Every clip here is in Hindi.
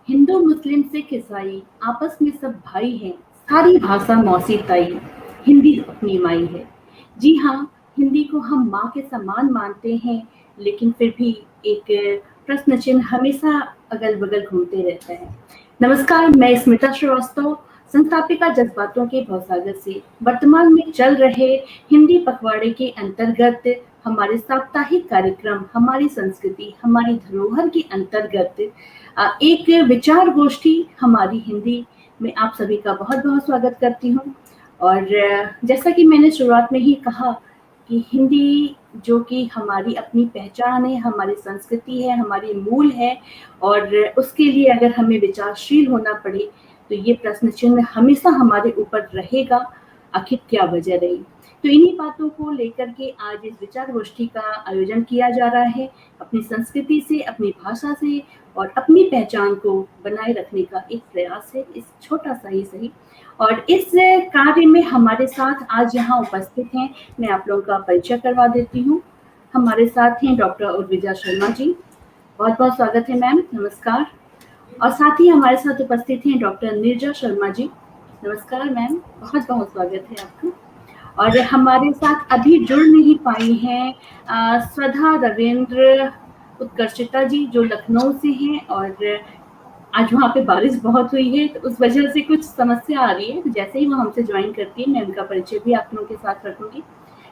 हिंदू मुस्लिम सिख ईसाई आपस में सब भाई हैं, सारी भाषा मौसी ताई, हिंदी अपनी माई है। जी हाँ, हिंदी को हम माँ के समान मानते हैं, लेकिन फिर भी एक प्रश्न चिन्ह हमेशा अगल-बगल घूमते रहता है। नमस्कार, मैं स्मिता श्रीवास्तव, संस्थापिका जज्बातों के भवसागर से वर्तमान में चल रहे हिंदी पखवाड़े के अंतर्गत हमारे साप्ताहिक कार्यक्रम हमारी संस्कृति हमारी धरोहर के अंतर्गत एक विचार गोष्ठी हमारी हिंदी में आप सभी का बहुत बहुत स्वागत करती हूँ। और जैसा कि मैंने शुरुआत में ही कहा कि हिंदी जो कि हमारी अपनी पहचान है, हमारी संस्कृति है, हमारी मूल है, और उसके लिए अगर हमें विचारशील होना पड़े तो ये प्रश्न चिन्ह हमेशा हमारे ऊपर रहेगा, आखिर क्या वजह रही। तो इन्हीं बातों को लेकर के आज इस विचार गोष्ठी का आयोजन किया जा रहा है, अपनी संस्कृति से, अपनी भाषा से और अपनी पहचान को बनाए रखने का एक प्रयास है, इस छोटा सा ही सही। और इस कार्य में हमारे साथ आज यहाँ उपस्थित हैं, मैं आप लोगों का परिचय करवा देती हूँ। हमारे साथ हैं डॉक्टर उर्विजा शर्मा जी, बहुत बहुत स्वागत है मैम, नमस्कार। और साथ ही हमारे साथ उपस्थित हैं डॉक्टर नीरजा शर्मा जी, नमस्कार मैम, बहुत बहुत स्वागत है आपका। और हमारे साथ अभी जुड़ नहीं पाई हैं स्वधा रविंद्र उत्कर्षिता जी, जो लखनऊ से हैं, और आज वहाँ पे बारिश बहुत हुई है तो उस वजह से कुछ समस्या आ रही है। तो जैसे ही वो हमसे ज्वाइन करती है मैं उनका परिचय भी आप लोगों के साथ रखूंगी।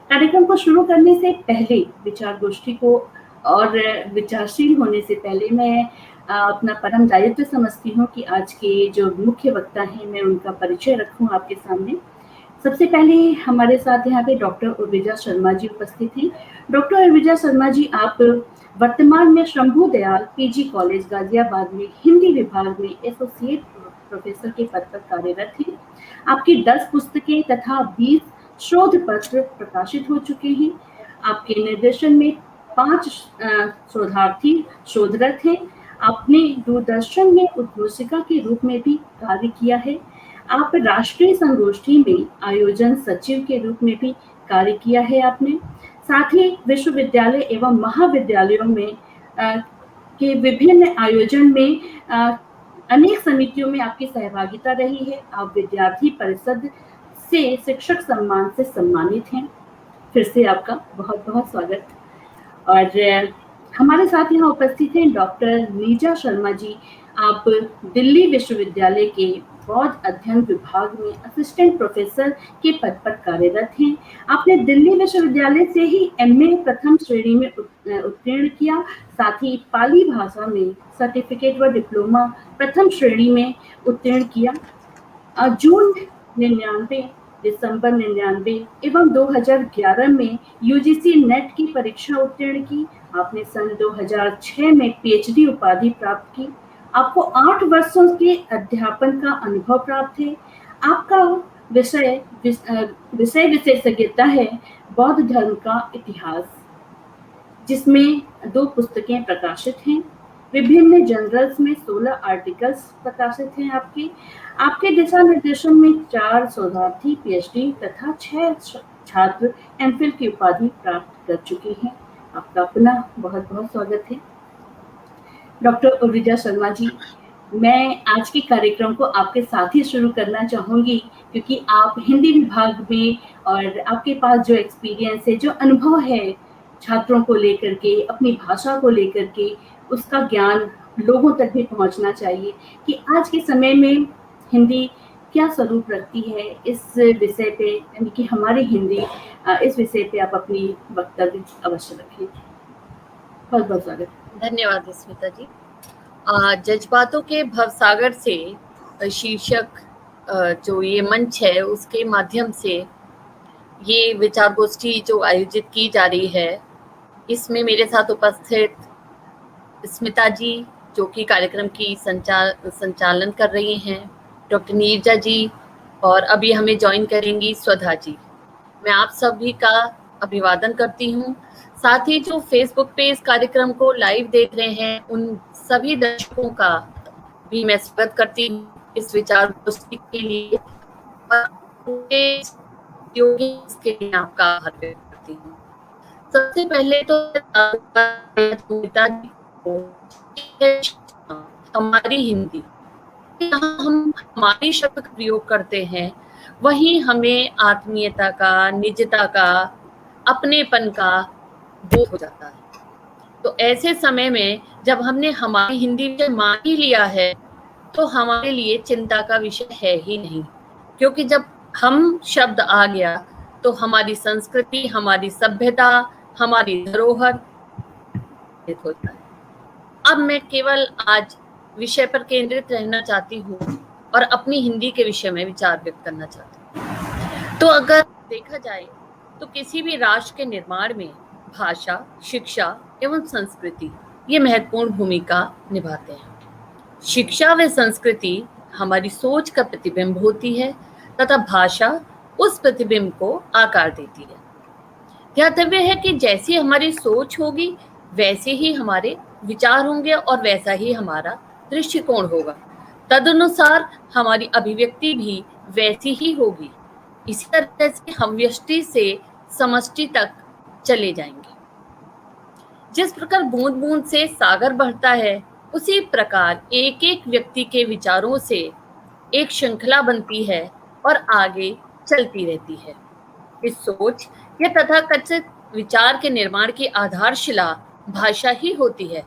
कार्यक्रम को शुरू करने से पहले, विचार गोष्ठी को और विचारशील होने से पहले मैं अपना परम दायित्व समझती हूँ कि आज के जो मुख्य वक्ता हैं मैं उनका परिचय रखूँ आपके सामने। सबसे पहले हमारे साथ यहाँ पे डॉक्टर उर्विजा शर्मा जी उपस्थित हैं। डॉक्टर उर्विजा शर्मा जी, आप वर्तमान में शंभू दयाल पीजी कॉलेज गाजियाबाद में हिंदी विभाग में एसोसिएट प्रोफेसर के पद पर कार्यरत हैं। आपकी 10 पुस्तकें तथा 20 शोध पत्र प्रकाशित हो चुके हैं। आपके निर्देशन में 5 शोधार्थी शोधरत हैं। आपने दूरदर्शन में उद्घोषिका के रूप में भी कार्य किया है। आप राष्ट्रीय संगोष्ठी में आयोजन सचिव के रूप में भी कार्य किया है आपने। साथ ही विश्वविद्यालय एवं महाविद्यालयों में के विभिन्न आयोजन में अनेक समितियों में आपकी सहभागिता रही है। आप विद्यार्थी परिषद से शिक्षक सम्मान से सम्मानित हैं। फिर से आपका बहुत बहुत स्वागत। और हमारे साथ यहाँ उपस्थित हैं डॉक्टर नीरजा शर्मा जी। आप दिल्ली विश्वविद्यालय के बौद्ध अध्ययन विभाग में असिस्टेंट प्रोफेसर के पद पर कार्यरत हैं। आपने दिल्ली विश्वविद्यालय से ही एमए प्रथम श्रेणी में उत्तीर्ण किया, साथ ही पाली भाषा में सर्टिफिकेट व डिप्लोमा प्रथम श्रेणी में उत्तीर्ण किया। जून 99, दिसंबर 99 एवं 2011 में यूजीसी नेट की परीक्षा उत्तीर्ण की। आपने सन 2006 में पीएचडी उपाधि प्राप्त की। आपको 8 वर्षों के अध्यापन का अनुभव प्राप्त है। आपका विषय विशेषज्ञता है बौद्ध धर्म का इतिहास, जिसमें 2 पुस्तकें प्रकाशित हैं। विभिन्न जर्नल्स में 16 आर्टिकल्स प्रकाशित हैं आपके दिशा निर्देशन में 4 शोधार्थी पीएचडी तथा 6 छात्र एमफिल की उपाधि प्राप्त कर चुके हैं। आपका पुनः बहुत बहुत स्वागत है। डॉक्टर उर्विजा शर्मा जी, मैं आज के कार्यक्रम को आपके साथ ही शुरू करना चाहूँगी, क्योंकि आप हिंदी विभाग में और आपके पास जो एक्सपीरियंस है, जो अनुभव है छात्रों को लेकर के, अपनी भाषा को लेकर के, उसका ज्ञान लोगों तक भी पहुँचना चाहिए कि आज के समय में हिंदी क्या स्वरूप रखती है। इस विषय पे, यानी कि हमारी हिंदी, इस विषय पे आप अपनी वक्तव्य अवश्य रखें। बहुत बहुत स्वागत। धन्यवाद स्मिता जी। जज्बातों के भवसागर से शीर्षक जो ये मंच है, उसके माध्यम से ये विचार गोष्ठी जो आयोजित की जा रही है, इसमें मेरे साथ उपस्थित स्मिता जी जो कि कार्यक्रम की संचालन कर रही हैं, डॉक्टर नीरजा जी, और अभी हमें ज्वाइन करेंगी स्वधा जी। मैं आप सभी का अभिवादन करती हूँ। साथ ही जो फेसबुक पे इस कार्यक्रम को लाइव देख रहे हैं, उन सभी दर्शकों का भी मैं स्वागत करती हूँ इस विचार गोष्ठी के लिए, और इसके लिए आपका आभार व्यक्त करती हूँ। सबसे पहले तो हमारी हिंदी, यहाँ हम हमारी शब्द का प्रयोग करते हैं, वहीं हमें आत्मीयता का, निजता का, अपनेपन का बोध हो जाता है। तो ऐसे समय में जब हमने हमारी हिंदी विषय मान ही लिया है, तो हमारे लिए चिंता का विषय है ही नहीं, क्योंकि जब हम शब्द आ गया तो हमारी संस्कृति, हमारी सभ्यता, हमारी धरोहर होता है। अब मैं केवल आज विषय पर केंद्रित रहना चाहती हूँ और अपनी हिंदी के विषय में विचार व्यक्त करना चाहती हूँ। तो अगर देखा जाए तो किसी भी राष्ट्र के निर्माण में भाषा, शिक्षा एवं संस्कृति ये महत्वपूर्ण भूमिका निभाते हैं। शिक्षा व संस्कृति हमारी सोच का प्रतिबिंब होती है तथा भाषा उस प्रतिबिंब को आकार देती है। ध्यातव्य है कि जैसी हमारी सोच होगी वैसे ही हमारे विचार होंगे और वैसा ही हमारा दृष्टिकोण होगा। तदनुसार हमारी अभिव्यक्ति भी वैसी ही होगी। इसी तरह से हम व्यष्टि से समष्टि तक चले जाएंगे। जिस प्रकार बूंद बूंद से सागर बढ़ता है, उसी प्रकार एक एक व्यक्ति के विचारों से एक श्रृंखला बनती है और आगे चलती रहती है। इस सोच या तथाकथित विचार के निर्माण की आधारशिला भाषा ही होती है।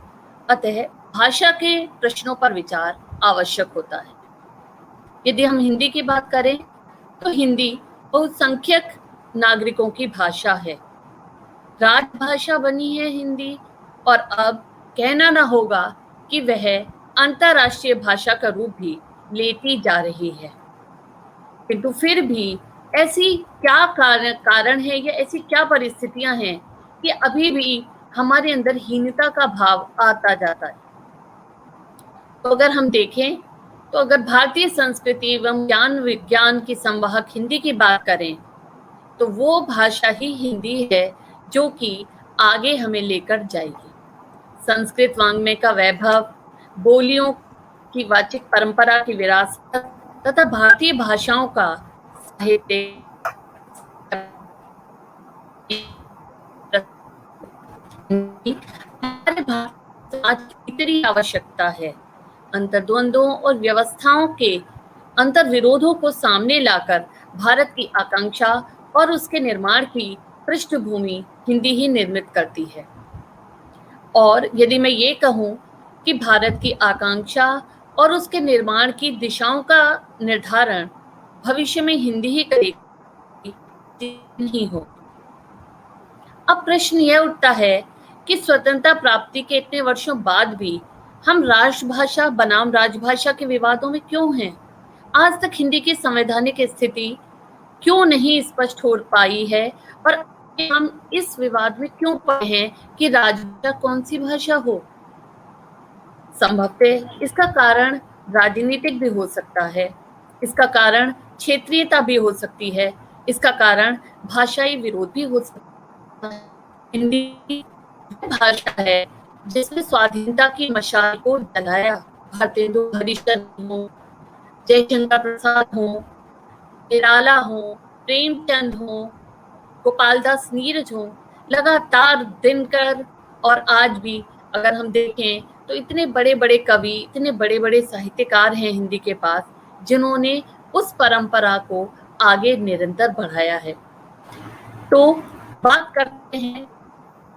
अतः भाषा के प्रश्नों पर विचार आवश्यक होता है। यदि हम हिंदी की बात करें तो हिंदी बहुसंख्यक नागरिकों की भाषा है। राजभाषा बनी है हिंदी और अब कहना ना होगा कि वह अंतर्राष्ट्रीय भाषा का रूप भी लेती जा रही है। किंतु फिर भी ऐसी क्या कारण है या ऐसी क्या परिस्थितियां हैं कि अभी भी हमारे अंदर हीनता का भाव आता जाता है। तो अगर हम देखें तो अगर भारतीय संस्कृति एवं ज्ञान विज्ञान की संवाहक हिंदी की बात करें तो वो भाषा ही हिंदी है जो कि आगे हमें लेकर जाएगी। संस्कृत वाङ्मय का वैभव, बोलियों की वाचिक परंपरा की विरासत तथा भारतीय भाषाओं का साहित्य हमारे भारत समाज की भीतरी आवश्यकता है। अंतर्द्वंदों और व्यवस्थाओं के अंतर्विरोधों को सामने लाकर भारत की आकांक्षा और उसके निर्माण की पृष्ठभूमि हिंदी ही निर्मित करती है। और यदि मैं ये कहूँ कि भारत की आकांक्षा और उसके निर्माण की दिशाओं का निर्धारण भविष्य में हिंदी ही करेगी नहीं हो। अब प्रश्न यह उठता है कि स्वतंत्रता प्राप्ति के इतने वर्षों बाद भी हम राष्ट्रभाषा बनाम राजभाषा के विवादों में क्यों हैं? आज तक हिंदी की संवैधानिक स्थिति क्यों नहीं स्पष्ट हो पाई है और हम इस विवाद में क्यों पड़े हैं कि राजभाषा कौन सी भाषा हो? संभवतः इसका कारण राजनीतिक भी हो सकता है, इसका कारण क्षेत्रीयता भी हो सकती है, इसका कारण भाषाई विरोध भी हो सकता है। हिंदी भाषा है जिसने स्वाधीनता की मशाल को जलाया। भारतेंदु हरिश्चंद्र हो, जयशंकर प्रसाद हो, निराला हो, प्रेमचंद हो, गोपालदास नीरज हो, लगातार दिनकर और आज भी अगर हम देखें तो इतने बड़े बड़े कवि, इतने बड़े बड़े साहित्यकार हैं हिंदी के पास जिन्होंने उस परंपरा को आगे निरंतर बढ़ाया है। तो बात करते हैं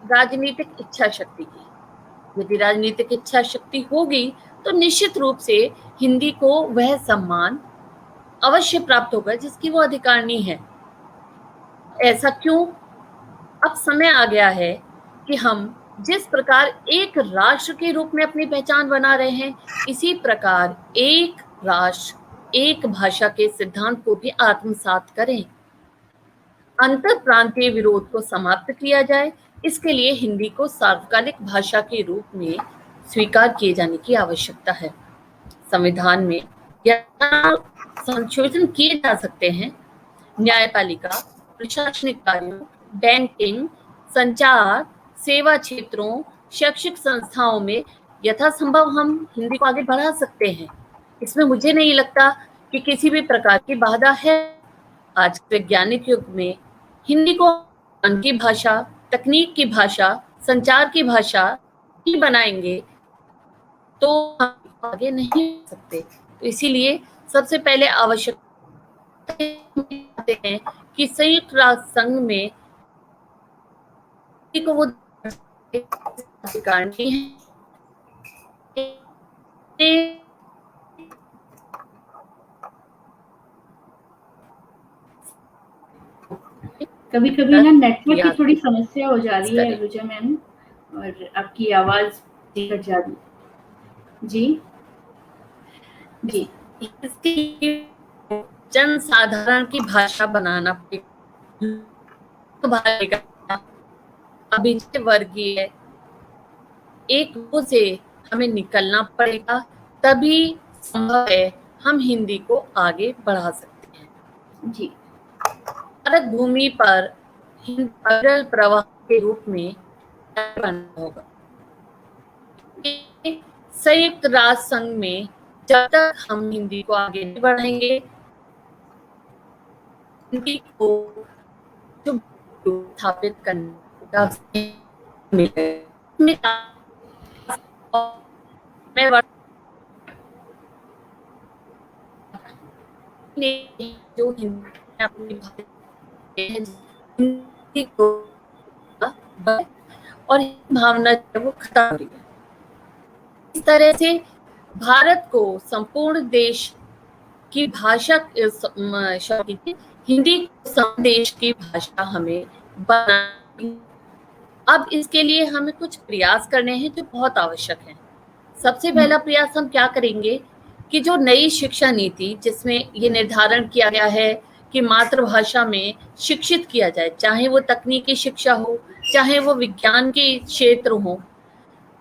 राजनीतिक इच्छा शक्ति की। यदि राजनीतिक इच्छा शक्ति होगी तो निश्चित रूप से हिंदी को वह सम्मान अवश्य प्राप्त होगा जिसकी वो अधिकारिणी है। ऐसा क्यों? अब समय आ गया है कि हम जिस प्रकार एक राष्ट्र के रूप में अपनी पहचान बना रहे हैं, इसी प्रकार एक राष्ट्र एक भाषा के सिद्धांत को भी आत्मसात करें। अंतर प्रांतीय विरोध को समाप्त किया जाए, इसके लिए हिंदी को सार्वकालिक भाषा के रूप में स्वीकार किए जाने की आवश्यकता है। संविधान में यह संशोधन किए जा सकते हैं। न्यायपालिका, प्रशासनिक कार्यों, बैंकिंग, संचार, सेवा क्षेत्रों, शैक्षिक संस्थाओं में यथासंभव हम हिंदी को आगे बढ़ा सकते हैं। इसमें मुझे नहीं लगता कि किसी भी प्रकार की बाधा है। आज वैज्ञानिक युग में हिंदी को ज्ञान की भाषा, तकनीक की भाषा, संचार की भाषा ही बनाएंगे तो आगे नहीं बढ़ सकते। तो इसीलिए सबसे पहले आवश्यक हैं कि संयुक्त राष्ट्र संघ में को वो अधिकार नहीं है। कभी कभी ना नेटवर्क की थोड़ी समस्या हो जा रही है रुजा मैम, और आपकी आवाज कट जा रही है। जी जी। जन साधारण की भाषा बनाना पड़ेगा। अभिजय वर्गीय एक वो से हमें निकलना पड़ेगा, तभी संभव है हम हिंदी को आगे बढ़ा सकते हैं। जी। भारत भूमि पर अविरल प्रवाह के रूप में बनना होगा। संयुक्त राष्ट्र संघ में जब तक हम हिंदी को आगे नहीं बढ़ाएंगे, हिंदी को स्थापित करने जो हिंदी अपनी हिंदी को और भावना वो खत्म हो रही है। इस तरह से भारत को संपूर्ण देश की भाषा हिंदी संदेश की भाषा हमें बनानी। अब इसके लिए हमें कुछ प्रयास करने हैं जो बहुत आवश्यक हैं। सबसे पहला प्रयास हम क्या करेंगे कि जो नई शिक्षा नीति जिसमें ये निर्धारण किया गया है कि मातृभाषा में शिक्षित किया जाए, चाहे वो तकनीकी शिक्षा हो, चाहे वो विज्ञान के क्षेत्र हो,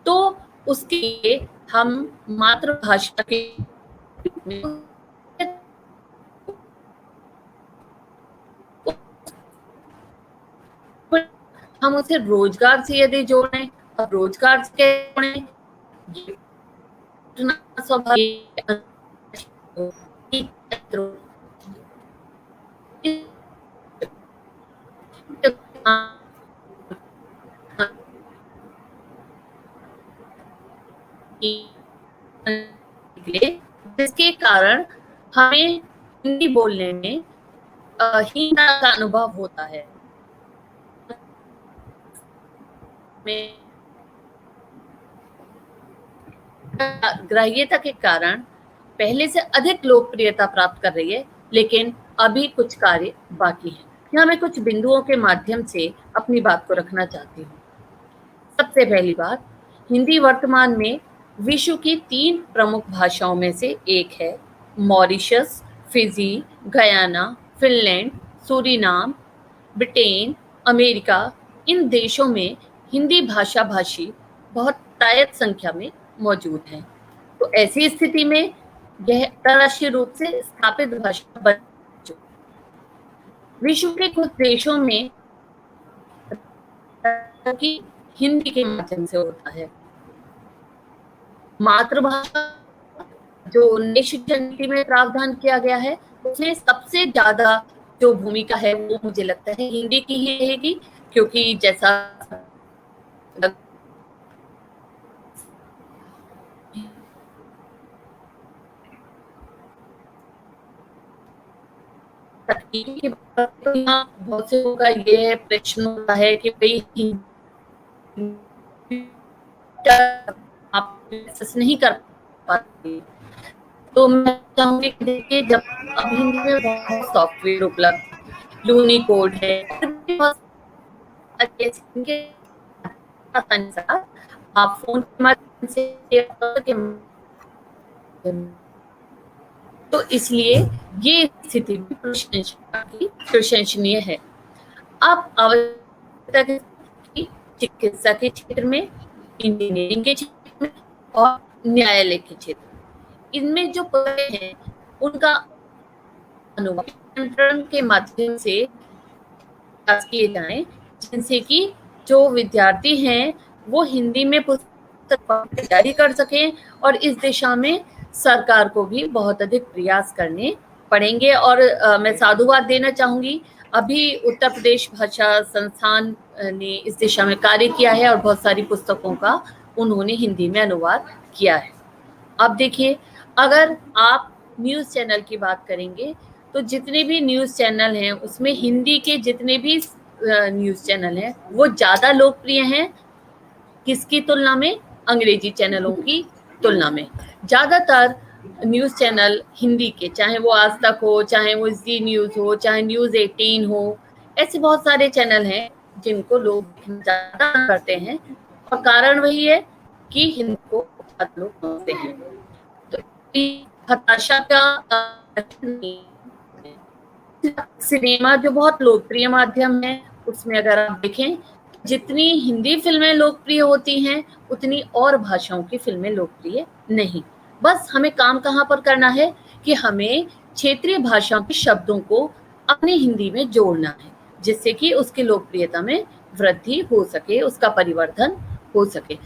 तो उसके लिए हम मातृभाषा के हम उसे रोजगार से यदि जोड़ें, अब रोजगार से जोड़ें, जिसके कारण हमें हिंदी बोलने में हीनता का अनुभव होता है। ग्राह्यता के कारण पहले से अधिक लोकप्रियता प्राप्त कर रही है, लेकिन अभी कुछ कार्य बाकी है। यहाँ मैं कुछ बिंदुओं के माध्यम से अपनी बात को रखना चाहती हूँ। सबसे पहली बात, हिंदी वर्तमान में विश्व की 3 प्रमुख भाषाओं में से एक है। Mauritius, Fiji, Guyana, Finland, Suriname, Britain, America, इन देशों में हिंदी भाषा भाषी बहुत तायत संख्या में मौजूद हैं। तो ऐसी स्थिति में यह अंतर्राष्ट्रीय रूप से स्थापित भाषा बन चुकी। विश्व के कुछ देशों में की हिंदी के माध्यम से होता है। मातृभाषा जो नई शिक्षा नीति में प्रावधान किया गया है, उसमें सबसे ज्यादा जो भूमिका है वो मुझे लगता है हिंदी की ही रहेगी, क्योंकि जैसा तो यहाँ बहुत से लोगों का ये प्रश्न होता है कि भाई आप नहीं कर पाते, तो मैं चाहूंगी कि देखिए जब अब हिंदी में बहुत सॉफ्टवेयर उपलब्ध, लूनी कोड है, आप फोन के माध्यम से, तो इसलिए ये स्थिति प्रशंसनीय है। अब आवश्यकता चिकित्सा के क्षेत्र में, इंजीनियरिंग के क्षेत्र में और न्यायालय के क्षेत्र में, इनमें जो पदे हैं उनका अनुवाद के माध्यम से किए जाएं, जिनसे कि जो विद्यार्थी हैं वो हिंदी में पुस्तक जारी कर सकें, और इस दिशा में सरकार को भी बहुत अधिक प्रयास करने पड़ेंगे। और मैं साधुवाद देना चाहूंगी, अभी उत्तर प्रदेश भाषा संस्थान ने इस दिशा में कार्य किया है और बहुत सारी पुस्तकों का उन्होंने हिंदी में अनुवाद किया है। अब देखिए, अगर आप न्यूज़ चैनल की बात करेंगे तो जितने भी न्यूज़ चैनल हैं उसमें हिंदी के जितने भी न्यूज़ चैनल हैं वो ज़्यादा लोकप्रिय हैं किसकी तुलना में? अंग्रेजी चैनलों की तुलना में। ज़्यादातर न्यूज़ चैनल हिंदी के, चाहे वो आज तक हो, चाहे वो जी न्यूज़ हो, चाहे न्यूज़ 18 हो, ऐसे बहुत सारे चैनल हैं जिनको लोग ज़्यादा करते हैं और कारण वही है कि हिंदी को ज़्यादा लोग समझते हैं। तो हताशा का सिनेमा जो बहुत लोकप्रिय माध्यम है, उसमें अगर आप देखें जितनी हिंदी फिल्में लोकप्रिय होती हैं उतनी और भाषाओं की फिल्में लोकप्रिय नहीं। बस हमें काम कहाँ पर करना है कि हमें क्षेत्रीय भाषाओं के शब्दों को अपनी हिंदी में जोड़ना है, जिससे कि उसकी लोकप्रियता में वृद्धि हो सके, उसका परिवर्धन हो सके।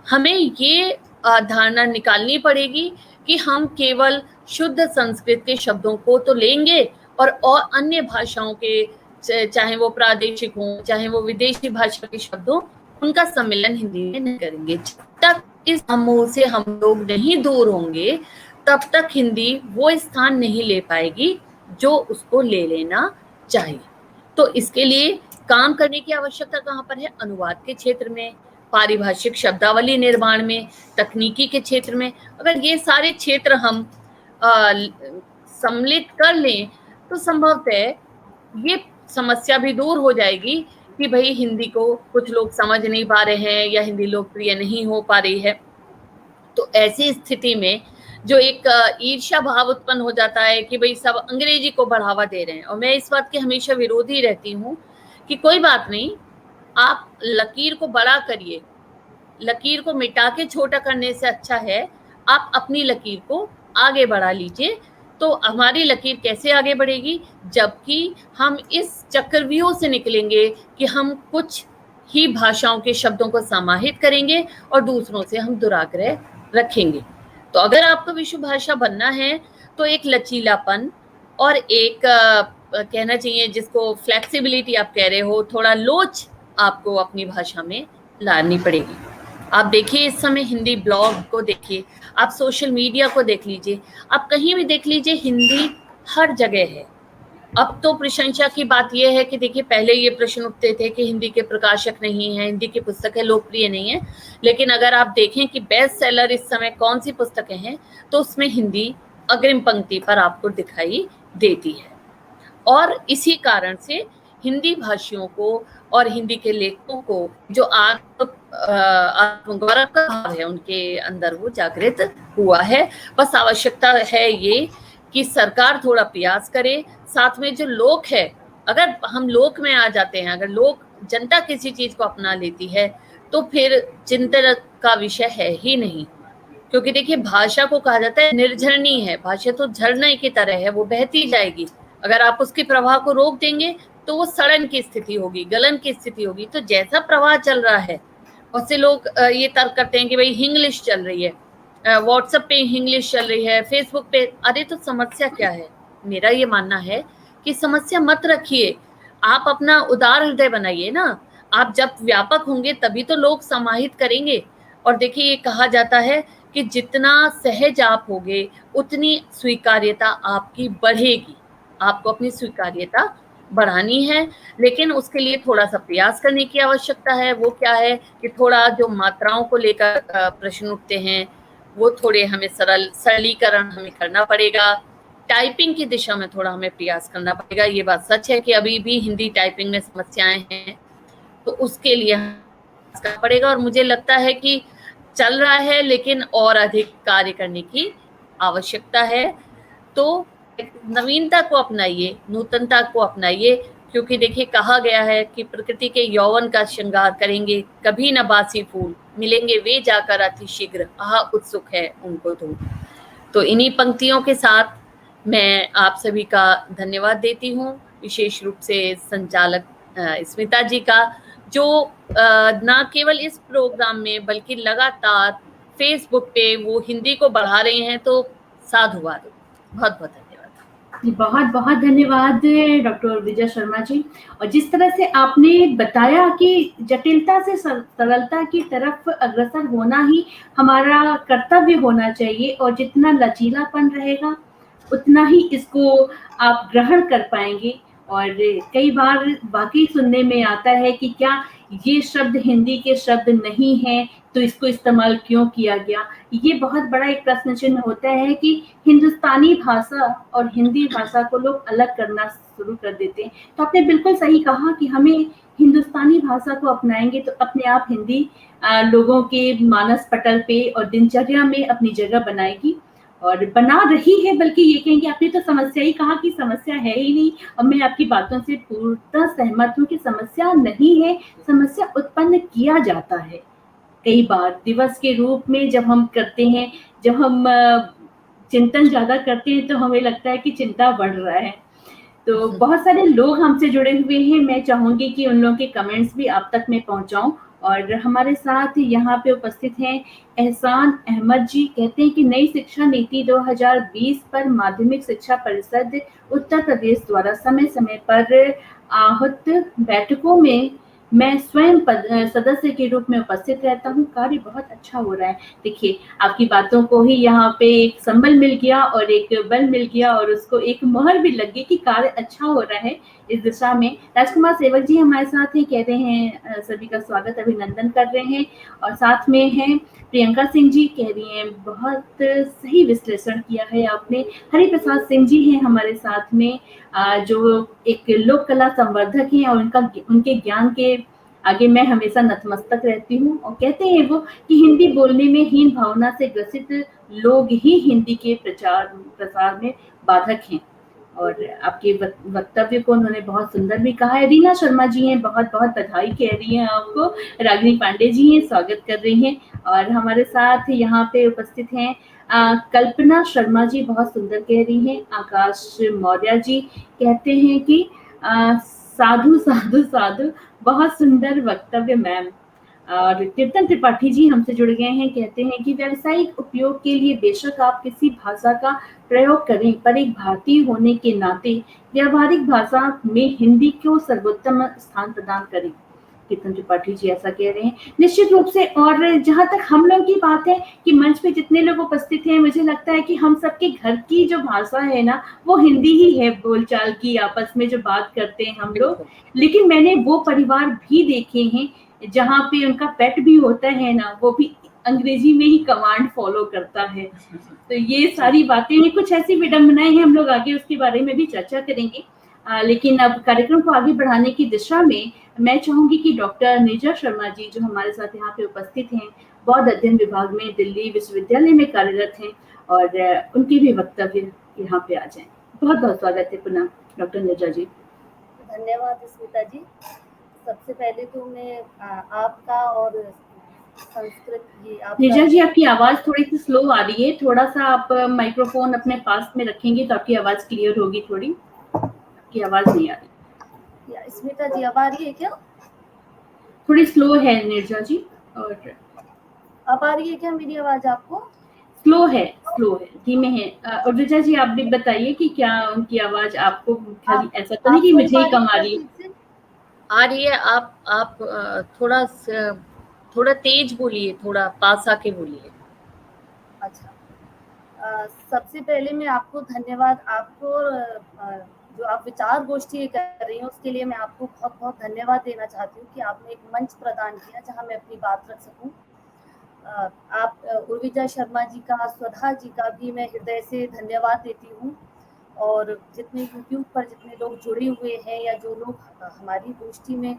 हमें ये धारणा निकालनी पड़ेगी कि हम केवल शुद्ध संस्कृत के शब्दों को तो लेंगे और अन्य भाषाओं के, चाहे वो प्रादेशिक हों, चाहे वो विदेशी भाषा के शब्द हों, उनका सम्मिलन हिंदी में नहीं करेंगे। जब तक इस समूह से हम लोग नहीं दूर होंगे तब तक हिंदी वो स्थान नहीं ले पाएगी जो उसको ले लेना चाहिए। तो इसके लिए काम करने की आवश्यकता कहाँ पर है? अनुवाद के क्षेत्र में, पारिभाषिक शब्दावली निर्माण में, तकनीकी के क्षेत्र में। अगर ये सारे क्षेत्र हम सम्मिलित कर लें तो संभवतः ये समस्या भी दूर हो जाएगी कि भाई हिंदी को कुछ लोग समझ नहीं पा रहे हैं या हिंदी लोकप्रिय नहीं हो पा रही है। तो ऐसी स्थिति में जो एक ईर्ष्या भाव उत्पन्न हो जाता है कि भाई सब अंग्रेजी को बढ़ावा दे रहे हैं, और मैं इस बात की हमेशा विरोधी रहती हूँ कि कोई बात नहीं, आप लकीर को बड़ा करिए, लकीर को मिटा के छोटा करने से अच्छा है आप अपनी लकीर को आगे बढ़ा लीजिए। तो हमारी लकीर कैसे आगे बढ़ेगी? जबकि हम इस चक्रव्यूह से निकलेंगे कि हम कुछ ही भाषाओं के शब्दों को समाहित करेंगे और दूसरों से हम दुराग्रह रखेंगे। तो अगर आपको विश्व भाषा बनना है तो एक लचीलापन और एक कहना चाहिए जिसको फ्लेक्सिबिलिटी आप कह रहे हो, थोड़ा लोच आपको अपनी भाषा में लानी पड़ेगी। आप देखिए इस समय हिंदी ब्लॉग को देखिए, आप सोशल मीडिया को देख लीजिए, आप कहीं भी देख लीजिए, हिंदी हर जगह है। अब तो प्रशंसा की बात यह है कि देखिए पहले ये प्रश्न उठते थे कि हिंदी के प्रकाशक नहीं है, हिंदी की पुस्तकें लोकप्रिय नहीं है, लेकिन अगर आप देखें कि बेस्ट सेलर इस समय कौन सी पुस्तकें हैं तो उसमें हिंदी अग्रिम पंक्ति पर आपको दिखाई देती है। और इसी कारण से हिंदी भाषियों को और हिंदी के लेखकों को जो आत्मगौरव का भाव है उनके अंदर वो जागृत हुआ है। बस आवश्यकता है ये कि सरकार थोड़ा प्रयास करे, साथ में जो लोक है, अगर हम लोक में आ जाते हैं, अगर लोक जनता किसी चीज को अपना लेती है तो फिर चिंता का विषय है ही नहीं। क्योंकि देखिए भाषा को कहा जाता है निर्झरणी है, भाषा तो झरने की तरह है, वो बहती जाएगी। अगर आप उसके प्रवाह को रोक देंगे तो वो सड़न की स्थिति होगी, गलन की स्थिति होगी। तो जैसा प्रवाह चल रहा है, बहुत से लोग ये तर्क करते हैं कि भाई इंग्लिश चल रही है, व्हाट्सएप पे इंग्लिश चल रही है, फेसबुक पे, अरे तो समस्या क्या है? मेरा ये मानना है कि समस्या मत रखिए, आप अपना उदार हृदय बनाइए ना। आप जब व्यापक होंगे तभी तो लोग समाहित करेंगे। और देखिए ये कहा जाता है कि जितना सहज आप होगे उतनी स्वीकार्यता आपकी बढ़ेगी। आपको अपनी स्वीकार्यता बढ़ानी है, लेकिन उसके लिए थोड़ा सा प्रयास करने की आवश्यकता है। वो क्या है कि थोड़ा जो मात्राओं को लेकर प्रश्न उठते हैं वो थोड़े हमें सरलीकरण हमें करना पड़ेगा। टाइपिंग की दिशा में थोड़ा हमें प्रयास करना पड़ेगा। ये बात सच है कि अभी भी हिंदी टाइपिंग में समस्याएं हैं, तो उसके लिए करना पड़ेगा। और मुझे लगता है कि चल रहा है, लेकिन और अधिक कार्य करने की आवश्यकता है। तो नवीनता को अपनाइए, नूतनता को अपनाइए, क्योंकि देखिए कहा गया है कि प्रकृति के यौवन का श्रृंगार करेंगे कभी न बासी फूल, मिलेंगे वे जाकर अति शीघ्र, आहा उत्सुक है उनको तो इन्हीं पंक्तियों के साथ मैं आप सभी का धन्यवाद देती हूँ, विशेष रूप से संचालक स्मिता जी का, जो न केवल इस प्रोग्राम में बल्कि लगातार फेसबुक पे वो हिंदी को बढ़ा रहे हैं। तो साधुवाद, बहुत बहुत धन्यवाद। जी, बहुत-बहुत धन्यवाद डॉक्टर विजय शर्मा जी। और जिस तरह से आपने बताया कि जटिलता से सरलता की तरफ अग्रसर होना ही हमारा कर्तव्य होना चाहिए, और जितना लचीलापन रहेगा, उतना ही इसको आप ग्रहण कर पाएँगे। और कई बार वाक़ई सुनने में आता है कि क्या ये शब्द हिंदी के शब्द नहीं हैं, तो इसको इस्तेमाल क्यों किया गया? ये बहुत बड़ा एक प्रश्न चिन्ह होता है कि हिंदुस्तानी भाषा और हिंदी भाषा को लोग अलग करना शुरू कर देते हैं। तो आपने बिल्कुल सही कहा कि हमें हिंदुस्तानी भाषा को अपनाएँगे तो अपने आप हिंदी लोगों के मानस पटल पे और दिनचर्या में अपनी जगह बनाएगी, और बना रही है, बल्कि ये कहेंगे। आपने तो समस्या ही कहा कि समस्या है ही नहीं, और मैं आपकी बातों से पूर्णतः सहमत हूँ कि समस्या नहीं है, समस्या उत्पन्न किया जाता है। कई बार दिवस के रूप में जब हम करते हैं, जब हम चिंतन ज़्यादा करते हैं, तो हमें लगता है कि चिंता बढ़ रहा है। तो बहुत सारे लोग हमसे जुड़े हुए हैं, मैं चाहूँगी कि उन लोगों के कमेंट्स भी आप तक मैं पहुँचाऊँ। और हमारे साथ यहाँ पे उपस्थित हैं एहसान अहमद जी, कहते हैं कि नई शिक्षा नीति 2020 पर माध्यमिक शिक्षा परिषद उत्तर प्रदेश द्वारा समय-समय पर आहूत बैठकों में मैं स्वयं सदस्य के रूप में उपस्थित रहता हूँ, कार्य बहुत अच्छा हो रहा है। देखिए, आपकी बातों को ही यहाँ पे एक संबल मिल गया और एक बल मिल गया, और उसको एक मोहर भी लग गई कि कार्य अच्छा हो रहा है इस दिशा में। राजकुमार सेवक जी हमारे साथ हैं, कह रहे हैं सभी का स्वागत, अभिनंदन कर रहे हैं। और साथ में हैं प्रियंका सिंह जी, कह रही हैं बहुत सही विश्लेषण किया है आपने। हरिप्रसाद सिंह जी हैं हमारे साथ में, जो एक लोक कला संवर्धक हैं, और उनके ज्ञान के आगे मैं हमेशा नतमस्तक रहती हूँ। और कहते हैं वो कि हिंदी बोलने में हीन भावना से ग्रसित लोग ही हिंदी के प्रचार प्रसार में बाधक हैं। और आपके वक्तव्य को उन्होंने बहुत सुंदर भी कहा है। रीना शर्मा जी हैं, बहुत-बहुत बधाई कह रही हैं आपको। रागिनी पांडे जी हैं, स्वागत कर रही हैं। और हमारे साथ यहाँ पे उपस्थित हैं कल्पना शर्मा जी, बहुत सुंदर कह रही हैं। आकाश मौर्य जी कहते हैं कि साधु, साधु, साधु, बहुत सुंदर वक्तव्य मैम। और कीर्तन त्रिपाठी जी हमसे जुड़ गए हैं, कहते हैं कि व्यावसायिक उपयोग के लिए बेशक आप किसी भाषा का प्रयोग करें, पर एक भारतीय होने के नाते व्यावहारिक भाषा में हिंदी को सर्वोत्तम स्थान प्रदान करें। कीर्तन त्रिपाठी जी ऐसा कह रहे हैं। निश्चित रूप से। और जहाँ तक हम लोग की बात है कि मंच पे जितने लोग उपस्थित हैं, मुझे लगता है कि हम सबके घर की जो भाषा है ना, वो हिंदी ही है, बोलचाल की, आपस में जो बात करते हैं हम लोग। लेकिन मैंने वो परिवार भी देखे हैं जहाँ पे उनका पेट भी होता है ना, वो भी अंग्रेजी में ही कमांड फॉलो करता है। तो ये सारी बातें हैं, कुछ ऐसी विडंबनाएं हैं, हम लोग आगे उसके बारे में भी चर्चा करेंगे। लेकिन अब कार्यक्रम को आगे बढ़ाने की दिशा में मैं चाहूंगी कि डॉक्टर नीरजा शर्मा जी, जो हमारे साथ यहाँ पे उपस्थित हैं, बौद्ध अध्ययन विभाग में दिल्ली विश्वविद्यालय में कार्यरत हैं, और उनके भी वक्तव्य यहाँ पे आ जाएं। बहुत बहुत स्वागत है पुनः डॉक्टर नीरजा जी। धन्यवाद स्मिता जी। सबसे पहले तो मैं आपका और संस्कृत जी, नीरजा जी, आपकी आवाज थोड़ी सी स्लो आ रही है, थोड़ा सा आप माइक्रोफोन अपने पास में रखेंगे तो आपकी आवाज क्लियर होगी। थोड़ी आपकी आवाज नहीं आ रही। स्मिता जी, अब आ रही है क्या? थोड़ी स्लो है नीरजा जी। और अब आ रही है क्या मेरी आवाज आपको? स्लो है, धीमे है। और नीरजा जी, आप भी बताइए कि क्या उनकी आवाज आपको खाली ऐसा तो नहीं कि मुझे ही कम आ रही है? आ रही है। आप थोड़ा तेज बोलिए, थोड़ा पास आके बोलिए। अच्छा, सबसे पहले मैं आपको धन्यवाद, आपको जो आप विचार गोष्ठी कर रही हैं उसके लिए मैं आपको बहुत बहुत धन्यवाद देना चाहती हूँ कि आपने एक मंच प्रदान किया जहाँ मैं अपनी बात रख सकूँ। आप उर्विजा शर्मा जी का, स्वधा जी का भी मैं हृदय से धन्यवाद देती हूँ। और जितने यूट्यूब पर जितने लोग जुड़े हुए हैं या जो लोग हमारी गोष्ठी में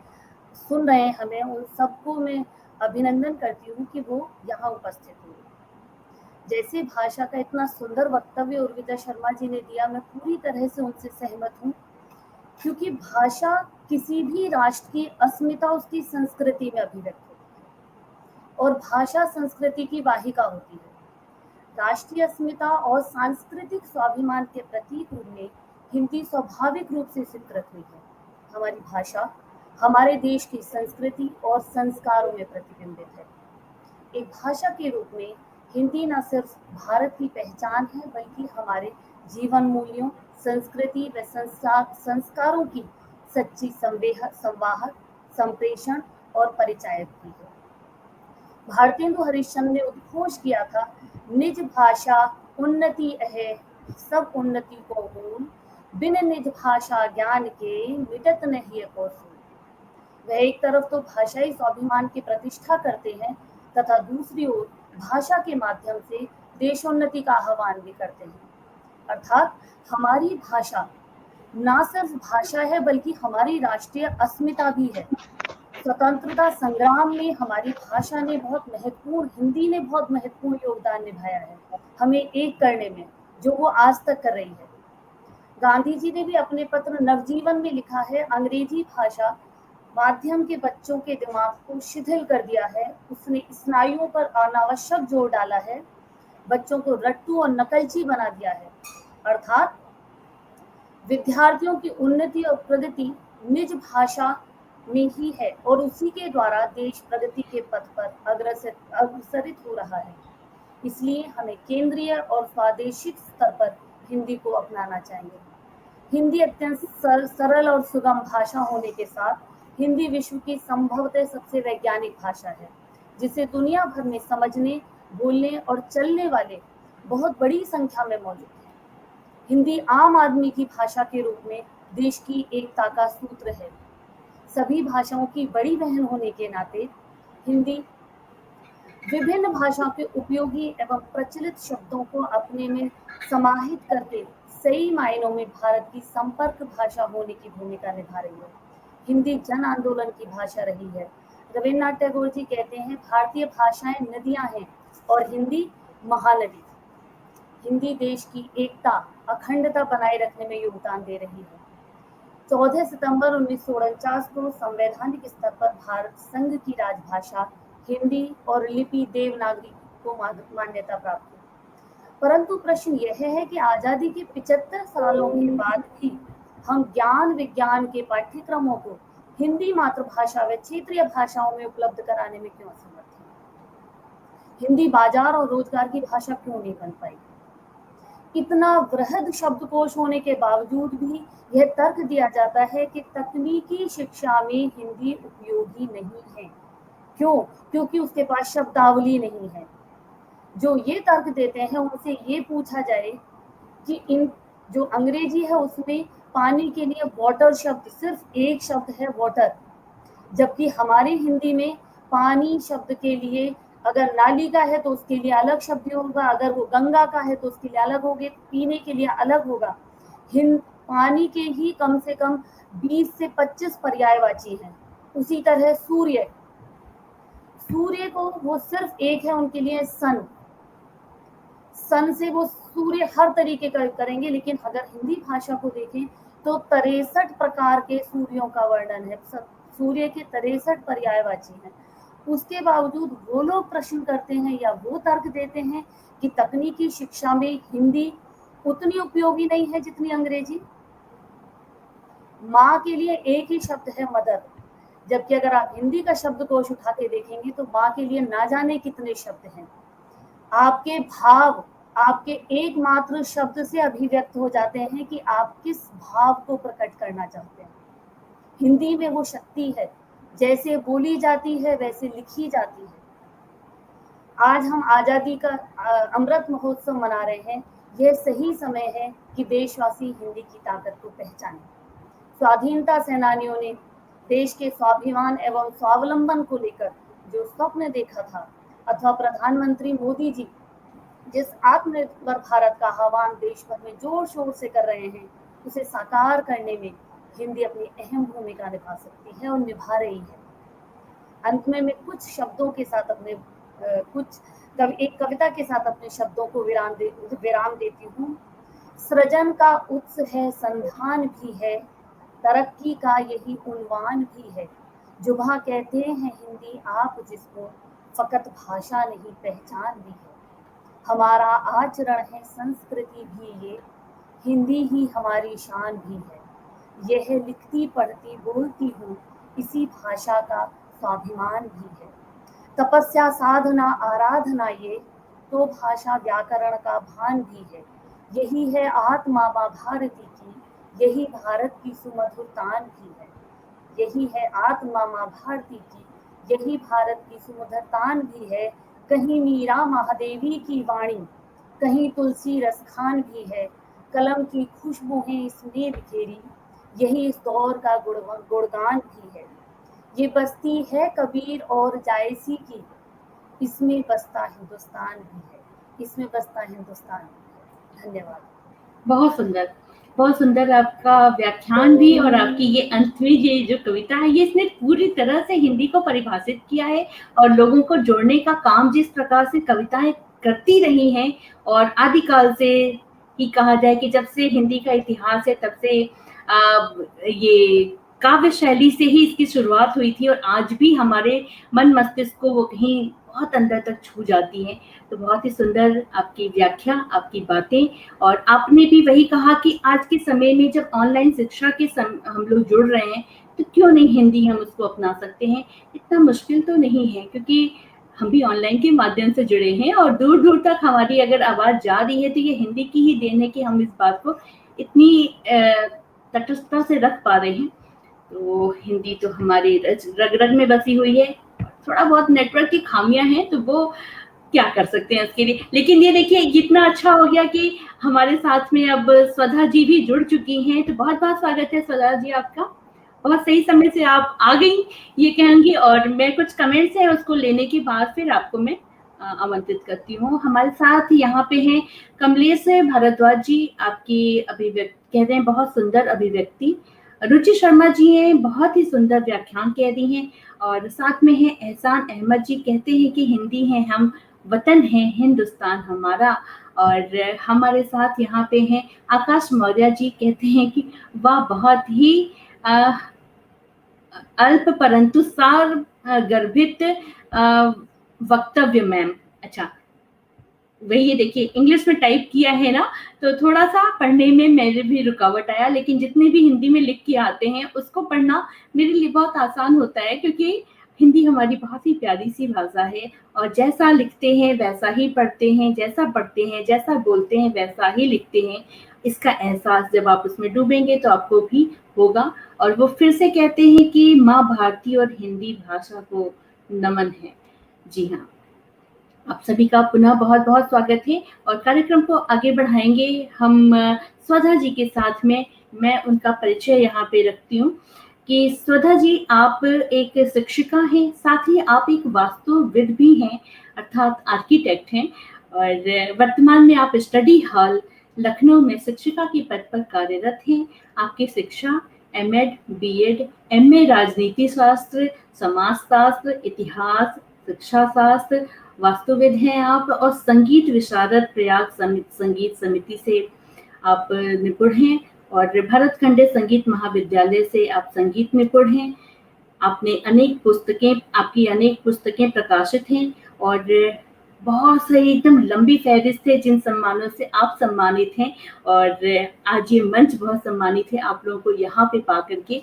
सुन रहे हैं हमें, उन सबको मैं अभिनंदन करती हूँ कि वो यहाँ उपस्थित हुए। जैसे भाषा का इतना सुंदर वक्तव्य उर्विजा शर्मा जी ने दिया, मैं पूरी तरह से उनसे सहमत हूँ, क्योंकि भाषा किसी भी राष्ट्र की अस्मिता उसकी संस्कृति में अभिव्यक्त होती है, और भाषा संस्कृति की वाहिका होती है। राष्ट्रीय अस्मिता और सांस्कृतिक स्वाभिमान के प्रतीक रूप में हिंदी स्वाभाविक रूप से स्वीकृत हुई है। हमारी भाषा हमारे देश की संस्कृति और संस्कारों में प्रतिबिंबित है। एक भाषा के रूप में हिंदी न सिर्फ भारत की पहचान है बल्कि हमारे जीवन मूल्यों, संस्कृति व संस्कारों की सच्ची संवाहक, संप्रेषण और परिचायक भी है। भारतेंदु हरिश्चंद्र ने उद्घोष किया था, निज भाषा उन्नति है सब उन्नति को मूल, बिन निज भाषा ज्ञान के मिटत नहीं को सूल। वह एक तरफ तो भाषाई स्वाभिमान की प्रतिष्ठा करते हैं तथा दूसरी ओर भाषा के माध्यम से देशोन्नति का आह्वान भी करते हैं। अर्थात हमारी भाषा ना सिर्फ भाषा है बल्कि हमारी राष्ट्रीय अस्मिता भी है। स्वतंत्रता संग्राम में हमारी भाषा ने हिंदी ने बहुत महत्वपूर्ण योगदान निभाया है हमें एक करने में, जो वो आज तक कर रही है। गांधी जी ने भी अपने पत्र नवजीवन में लिखा है, अंग्रेजी भाषा माध्यम के बच्चों के दिमाग को शिथिल कर दिया है, उसने स्नायुओं पर अनावश्यक जोर डाला है, बच्चों को रट्टू और नकलची बना दिया है। अर्थात विद्यार्थियों की उन्नति और प्रगति निज भाषा में ही है और उसी के द्वारा देश प्रगति के पथ पर अग्रसरित हो रहा है। इसलिए हमें केंद्रीय और प्रादेशिक स्तर पर हिंदी को अपनाना चाहिए। हिंदी अत्यंत सरल और सुगम भाषा होने के साथ हिंदी विश्व की संभवतः सबसे वैज्ञानिक भाषा है, जिसे दुनिया भर में समझने, बोलने और चलने वाले बहुत बड़ी संख्या में मौजूद है। हिंदी आम आदमी की भाषा के रूप में देश की एकता का सूत्र है। सभी भाषाओं की बड़ी बहन होने के नाते हिंदी विभिन्न भाषाओं के उपयोगी एवं प्रचलित शब्दों को अपने में समाहित करके सही मायनों में भारत की संपर्क भाषा होने की भूमिका निभा रही है। हिंदी जन आंदोलन की भाषा रही है। रविन्द्रनाथ टैगोर जी कहते हैं, भारतीय भाषाएं नदियां हैं और हिंदी महानदी। हिंदी देश की एकता, अखंडता बनाए रखने में योगदान दे रही है। 14 सितंबर 1949 को संवैधानिक स्तर पर भारत संघ की राजभाषा हिंदी और लिपि देवनागरी को मान्यता प्राप्त हुई। परंतु प्रश्न यह है कि आजादी के 75 सालों के बाद भी हम ज्ञान विज्ञान के पाठ्यक्रमों को हिंदी मातृभाषा व क्षेत्रीय भाषाओं में उपलब्ध कराने में क्यों असमर्थ हैं? हिंदी बाजार और रोजगार की भाषा क्यों नहीं बन पाई? इतना वृहद शब्दकोश होने के बावजूद भी यह तर्क दिया जाता है कि तकनीकी शिक्षा में हिंदी उपयोगी नहीं है। क्यों? क्योंकि उसके पास शब्दावली नहीं है। जो ये तर्क देते हैं उनसे ये पूछा जाए कि इन जो अंग्रेजी है उसमें पानी के लिए वाटर शब्द, सिर्फ एक शब्द है वाटर, जबकि हमारे हिंदी में पानी शब्द के लिए अगर नाली का है तो उसके लिए अलग शब्द होगा, अगर वो गंगा का है तो उसके लिए अलग होगा, पीने के लिए अलग होगा। पानी के ही कम से कम 20 से 25 पर्यायवाची हैं। उसी तरह सूर्य को वो सिर्फ एक है उनके लिए, सन से वो सूर्य हर तरीके का करेंगे, लेकिन अगर हिंदी भाषा को देखें तो 63 प्रकार के सूर्यों का वर्णन है, सूर्य के 63 पर्यायवाची हैं। उसके बावजूद वो लोग प्रश्न करते हैं या वो तर्क देते हैं कि तकनीकी शिक्षा में हिंदी उतनी उपयोगी नहीं है जितनी अंग्रेजी। माँ के लिए एक ही शब्द है मदर, जबकि अगर आप हिंदी का शब्दकोश उठा के देखेंगे तो माँ के लिए ना जाने कितने शब्द हैं। आपके भाव आपके एकमात्र शब्द से अभिव्यक्त हो जाते हैं कि आप किस भाव को प्रकट करना चाहते हैं। हिंदी में वो शक्ति है, जैसे बोली जाती है वैसे लिखी जाती है। आज हम आजादी का अमृत महोत्सव मना रहे हैं। यह सही समय है कि देशवासी हिंदी की ताकत को पहचानें। स्वाधीनता सेनानियों ने देश के स्वाभिमान एवं स्वावलंबन को लेकर जो स्वप्न देखा था, अथवा प्रधानमंत्री मोदी जी जिस आत्मनिर्भर भारत का आह्वान देश भर में जोर शोर से कर रहे हैं, उसे साकार करने में हिंदी अपनी अहम भूमिका निभा सकती है और निभा रही है। अंत में मैं कुछ शब्दों के साथ एक कविता के साथ अपने शब्दों को विराम देती हूँ। सृजन का उत्स है, संधान भी है, तरक्की का यही उन्वान भी है। जुबा कहते हैं हिंदी आप जिसको, फकत भाषा नहीं पहचान भी है। हमारा आचरण है संस्कृति भी ये, हिंदी ही हमारी शान भी है। यह लिखती पढ़ती बोलती हूँ, इसी भाषा का स्वाभिमान भी है। तपस्या साधना आराधना ये, तो भाषा व्याकरण का भान भी है। यही है आत्मा माँ भारती की, यही भारत की सुमधुर तान भी है। यही है आत्मा माँ भारती की, यही भारत की सुमधुर तान भी है। कहीं मीरा महादेवी की वाणी, कहीं तुलसी रस खान भी है। कलम की खुशबू है इसमें बिखेरी, यही इस दौर का गुणगान भी है। ये बस्ती है कबीर और जायसी की, इसमें बसता हिंदुस्तान भी है, इसमें बसता हिंदुस्तान भी है। धन्यवाद। बहुत सुंदर आपका व्याख्यान भी, और आपकी ये अंत में ये जो कविता है, ये इसने पूरी तरह से हिंदी को परिभाषित किया है और लोगों को जोड़ने का काम जिस प्रकार से कविताएं करती रही हैं, और आदिकाल से ही कहा जाए कि जब से हिंदी का इतिहास है तब से ये काव्य शैली से ही इसकी शुरुआत हुई थी, और आज भी हमारे मन मस्तिष्क को वो कहीं बहुत अंदर तक छू जाती हैं। तो बहुत ही सुंदर आपकी व्याख्या, आपकी बातें, और आपने भी वही कहा कि आज के समय में जब ऑनलाइन शिक्षा के हम लोग जुड़ रहे हैं, तो क्यों नहीं हिंदी हम उसको अपना सकते हैं। इतना मुश्किल तो नहीं है, क्योंकि हम भी ऑनलाइन के माध्यम से जुड़े हैं और दूर दूर तक हमारी अगर आवाज जा रही है तो ये हिंदी की ही देन है कि हम इस बात को इतनी तटस्थता से रख पा रहे हैं। तो हिंदी तो हमारे रग रग में बसी हुई है। थोड़ा बहुत नेटवर्क की खामियां हैं, तो वो क्या कर सकते हैं उसके लिए। लेकिन ये देखिए कितना अच्छा हो गया कि हमारे साथ में अब स्वधा जी भी जुड़ चुकी हैं। तो बहुत बहुत स्वागत है स्वधा जी आपका। बहुत सही समय से आप आ गई ये कहूंगी, और मैं कुछ कमेंट्स हैं उसको लेने के बाद फिर आपको मैं आमंत्रित करती हूँ। हमारे साथ यहाँ पे हैं कमलेश भारद्वाज जी, आपकी अभिव्यक्ति कह रहे हैं बहुत सुंदर अभिव्यक्ति। रुचि शर्मा जी हैं, बहुत ही सुंदर व्याख्यान कह रही हैं। और साथ में है एहसान अहमद जी, कहते हैं कि हिंदी है हम, वतन है हिंदुस्तान हमारा। और हमारे साथ यहाँ पे हैं आकाश मौर्य जी, कहते हैं कि वाह बहुत ही अल्प परंतु सार गर्भित वक्तव्य मैम। अच्छा, वही देखिए इंग्लिश में टाइप किया है ना, तो थोड़ा सा पढ़ने में मेरे भी रुकावट आया, लेकिन जितने भी हिंदी में लिख के आते हैं उसको पढ़ना मेरे लिए बहुत आसान होता है, क्योंकि हिंदी हमारी बहुत ही प्यारी सी भाषा है, और जैसा लिखते हैं वैसा ही पढ़ते हैं, जैसा पढ़ते हैं जैसा बोलते हैं वैसा ही लिखते हैं। इसका एहसास जब आप उसमें डूबेंगे तो आपको भी होगा। और वो फिर से कहते हैं कि माँ भारती और हिंदी भाषा को नमन है। जी हाँ, आप सभी का पुनः बहुत बहुत स्वागत है, और कार्यक्रम को आगे बढ़ाएंगे हम स्वधा जी के साथ में। मैं उनका परिचय यहाँ पे रखती हूँ कि स्वधा जी आप एक शिक्षिका हैं, साथ ही आप एक वास्तुविद भी हैं, अर्थात आर्किटेक्ट हैं, और वर्तमान में आप स्टडी हॉल लखनऊ में शिक्षिका के पद पर कार्यरत हैं। आपकी शिक्षा एमएड, बीएड, एमए राजनीति शास्त्र, समाजशास्त्र, इतिहास, शिक्षा शास्त्र, वास्तुविद हैं आप, और संगीत विशारद प्रयाग संगीत समिति से आप निपुण हैं, और भरतखंडे संगीत महाविद्यालय से आप संगीत निपुण हैं। आपने आपकी अनेक पुस्तकें प्रकाशित हैं, और बहुत सही एकदम लंबी फहरिस्त है जिन सम्मानों से आप सम्मानित हैं, और आज ये मंच बहुत सम्मानित है आप लोगों को यहाँ पे पा करके।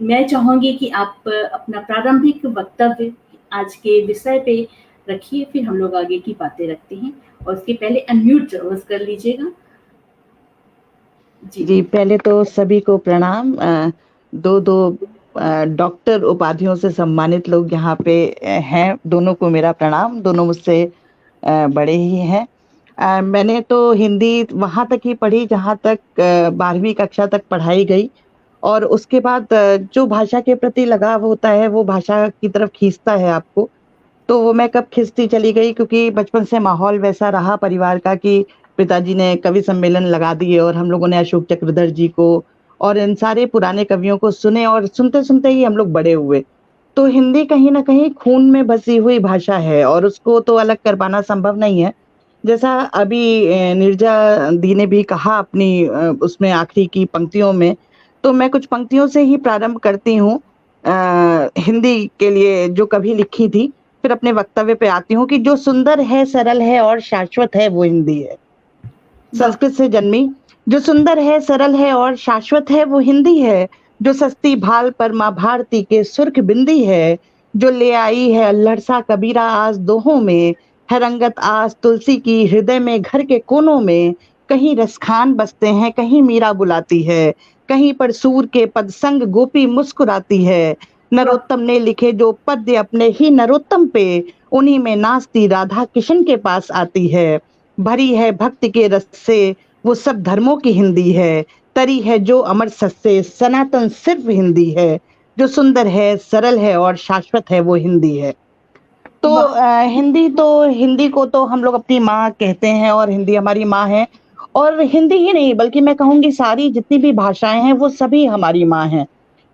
मैं चाहूंगी कि आप अपना प्रारंभिक वक्तव्य आज के विषय पे रखिए, फिर हम लोग आगे की बातें रखते हैं। और उसके पहले अनम्यूट कर लीजिएगा। जी, पहले तो सभी को प्रणाम। दो डॉक्टर उपाधियों से सम्मानित लोग यहाँ पे हैं, दोनों को मेरा प्रणाम। दोनों मुझसे बड़े ही हैं। मैंने तो हिंदी वहाँ तक ही पढ़ी जहाँ तक 12वीं कक्षा तक पढ़ाई गई, और उसके बाद जो भाषा के प्रति लगाव होता है वो भाषा की तरफ खींचता है आपको। तो वो मैं कब खिंचती चली गई, क्योंकि बचपन से माहौल वैसा रहा परिवार का कि पिताजी ने कवि सम्मेलन लगा दिए, और हम लोगों ने अशोक चक्रधर जी को और इन सारे पुराने कवियों को सुने, और सुनते सुनते ही हम लोग बड़े हुए। तो हिंदी कहीं ना कहीं खून में बसी हुई भाषा है, और उसको तो अलग कर पाना संभव नहीं है। जैसा अभी नीरजा दी ने भी कहा अपनी उसमें आखिरी की पंक्तियों में, तो मैं कुछ पंक्तियों से ही प्रारंभ करती हूँ हिंदी के लिए जो कभी लिखी थी, फिर अपने वक्तव्य पे आती हूँ कि जो सुंदर है, सरल है और शाश्वत है वो हिंदी है। संस्कृत से जन्मी, जो सुंदर है, सरल है और शाश्वत है वो हिंदी है। जो सस्ती भाल पर माँ भारती के सुर्ख बिंदी है, जो ले आई है अल्हड़ सा कबीरा आज दोहों में, है रंगत आस तुलसी की हृदय में घर के कोनों में, कहीं रसखान बसते हैं, कहीं मीरा बुलाती है, कहीं पर सूर के पद संग गोपी मुस्कुराती है। नरोत्तम ने लिखे जो पद्य अपने ही नरोत्तम पे, उन्हीं में नाचती राधा किशन के पास आती है। भरी है भक्ति के रस से वो सब धर्मों की हिंदी है, तरी है जो अमर सस से सनातन सिर्फ हिंदी है, जो सुंदर है सरल है और शाश्वत है वो हिंदी है। तो हिंदी को तो हम लोग अपनी माँ कहते हैं और हिंदी हमारी माँ है। और हिंदी ही नहीं बल्कि मैं कहूंगी सारी जितनी भी भाषाएं हैं वो सभी हमारी माँ हैं,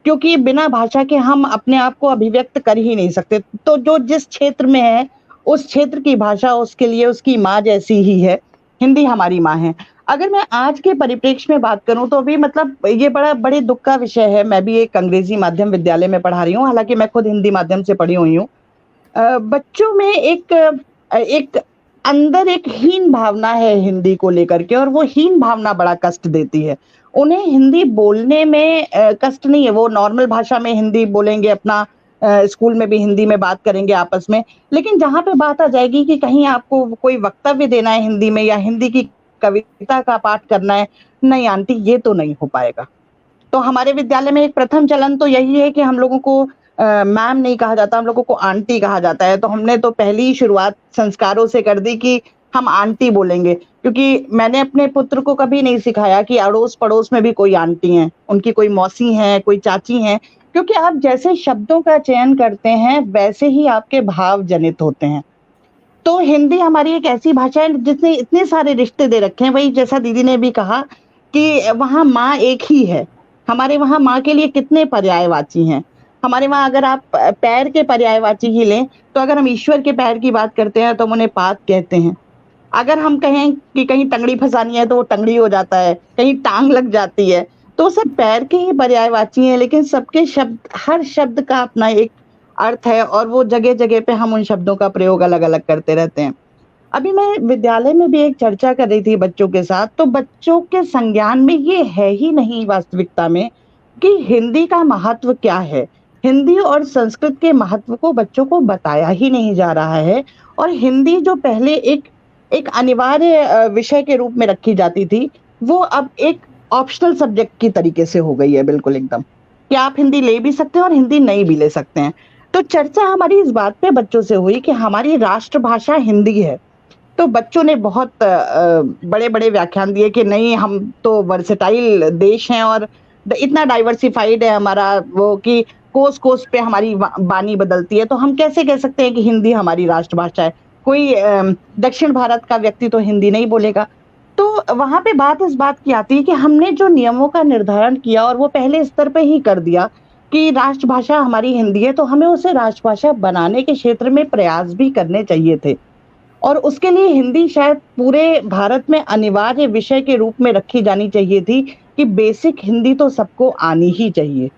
क्योंकि बिना भाषा के हम अपने आप को अभिव्यक्त कर ही नहीं सकते। तो जो जिस क्षेत्र में है उस क्षेत्र की भाषा उसके लिए उसकी माँ जैसी ही है। हिंदी हमारी माँ है। अगर मैं आज के परिप्रेक्ष्य में बात करूं तो अभी मतलब ये बड़े दुख का विषय है। मैं भी एक अंग्रेजी माध्यम विद्यालय में पढ़ा रही हूँ, हालांकि मैं खुद हिंदी माध्यम से पढ़ी हुई हूँ। बच्चों में एक अंदर एक हीन भावना है हिंदी को लेकर के, और वो हीन भावना बड़ा कष्ट देती है। उन्हें हिंदी बोलने में कष्ट नहीं है, वो नॉर्मल भाषा में हिंदी बोलेंगे, अपना स्कूल में भी हिंदी में बात करेंगे आपस में। लेकिन जहां पे बात आ जाएगी कि कहीं आपको कोई वक्तव्य देना है हिंदी में या हिंदी की कविता का पाठ करना है, नहीं आंटी ये तो नहीं हो पाएगा। तो हमारे विद्यालय में एक प्रथम चलन तो यही है कि हम लोगों को मैम नहीं कहा जाता, हम लोगों को आंटी कहा जाता है। तो हमने तो पहली ही शुरुआत संस्कारों से कर दी कि हम आंटी बोलेंगे, क्योंकि मैंने अपने पुत्र को कभी नहीं सिखाया कि अड़ोस पड़ोस में भी कोई आंटी है, उनकी कोई मौसी है, कोई चाची है, क्योंकि आप जैसे शब्दों का चयन करते हैं वैसे ही आपके भाव जनित होते हैं। तो हिंदी हमारी एक ऐसी भाषा है जिसने इतने सारे रिश्ते दे रखे हैं। वही जैसा दीदी ने भी कहा कि वहाँ माँ एक ही है, हमारे वहाँ माँ के लिए कितने पर्यायवाची हैं। हमारे वहाँ अगर आप पैर के पर्यायवाची ही लें तो अगर हम ईश्वर के पैर की बात करते हैं तो हम उन्हें पाद कहते हैं। अगर हम कहें कि कहीं टंगड़ी फंसानी है तो वो टंगड़ी हो जाता है, कहीं टांग लग जाती है, तो सब पैर के ही पर्यायवाची हैं। लेकिन सबके शब्द, हर शब्द का अपना एक अर्थ है और वो जगह जगह पे हम उन शब्दों का प्रयोग अलग अलग करते रहते हैं। अभी मैं विद्यालय में भी एक चर्चा कर रही थी बच्चों के साथ, तो बच्चों के संज्ञान में ये है ही नहीं वास्तविकता में कि हिंदी का महत्व क्या है। हिंदी और संस्कृत के महत्व को बच्चों को बताया ही नहीं जा रहा है। और हिंदी जो पहले एक अनिवार्य विषय के रूप में रखी जाती थी, वो अब एक ऑप्शनल सब्जेक्ट की तरीके से हो गई है, बिल्कुल एकदम, कि आप हिंदी ले भी सकते हैं और हिंदी नहीं भी ले सकते हैं। तो चर्चा हमारी इस बात पे बच्चों से हुई कि हमारी राष्ट्रभाषा हिंदी है। तो बच्चों ने बहुत बड़े बड़े व्याख्यान दिए कि नहीं, हम तो वर्सेटाइल देश हैं और इतना डाइवर्सिफाइड है हमारा वो कि कोस कोस पे हमारी बानी बदलती है, तो हम कैसे कह सकते हैं कि हिंदी हमारी राष्ट्रभाषा है। कोई दक्षिण भारत का व्यक्ति तो हिंदी नहीं बोलेगा। तो वहां पे बात इस बात की आती है कि हमने जो नियमों का निर्धारण किया और वो पहले स्तर पे ही कर दिया कि राष्ट्रभाषा हमारी हिंदी है, तो हमें उसे राष्ट्रभाषा बनाने के क्षेत्र में प्रयास भी करने चाहिए थे। और उसके लिए हिंदी शायद पूरे भारत में अनिवार्य विषय के रूप में रखी जानी चाहिए थी कि बेसिक हिंदी तो सबको आनी ही चाहिए।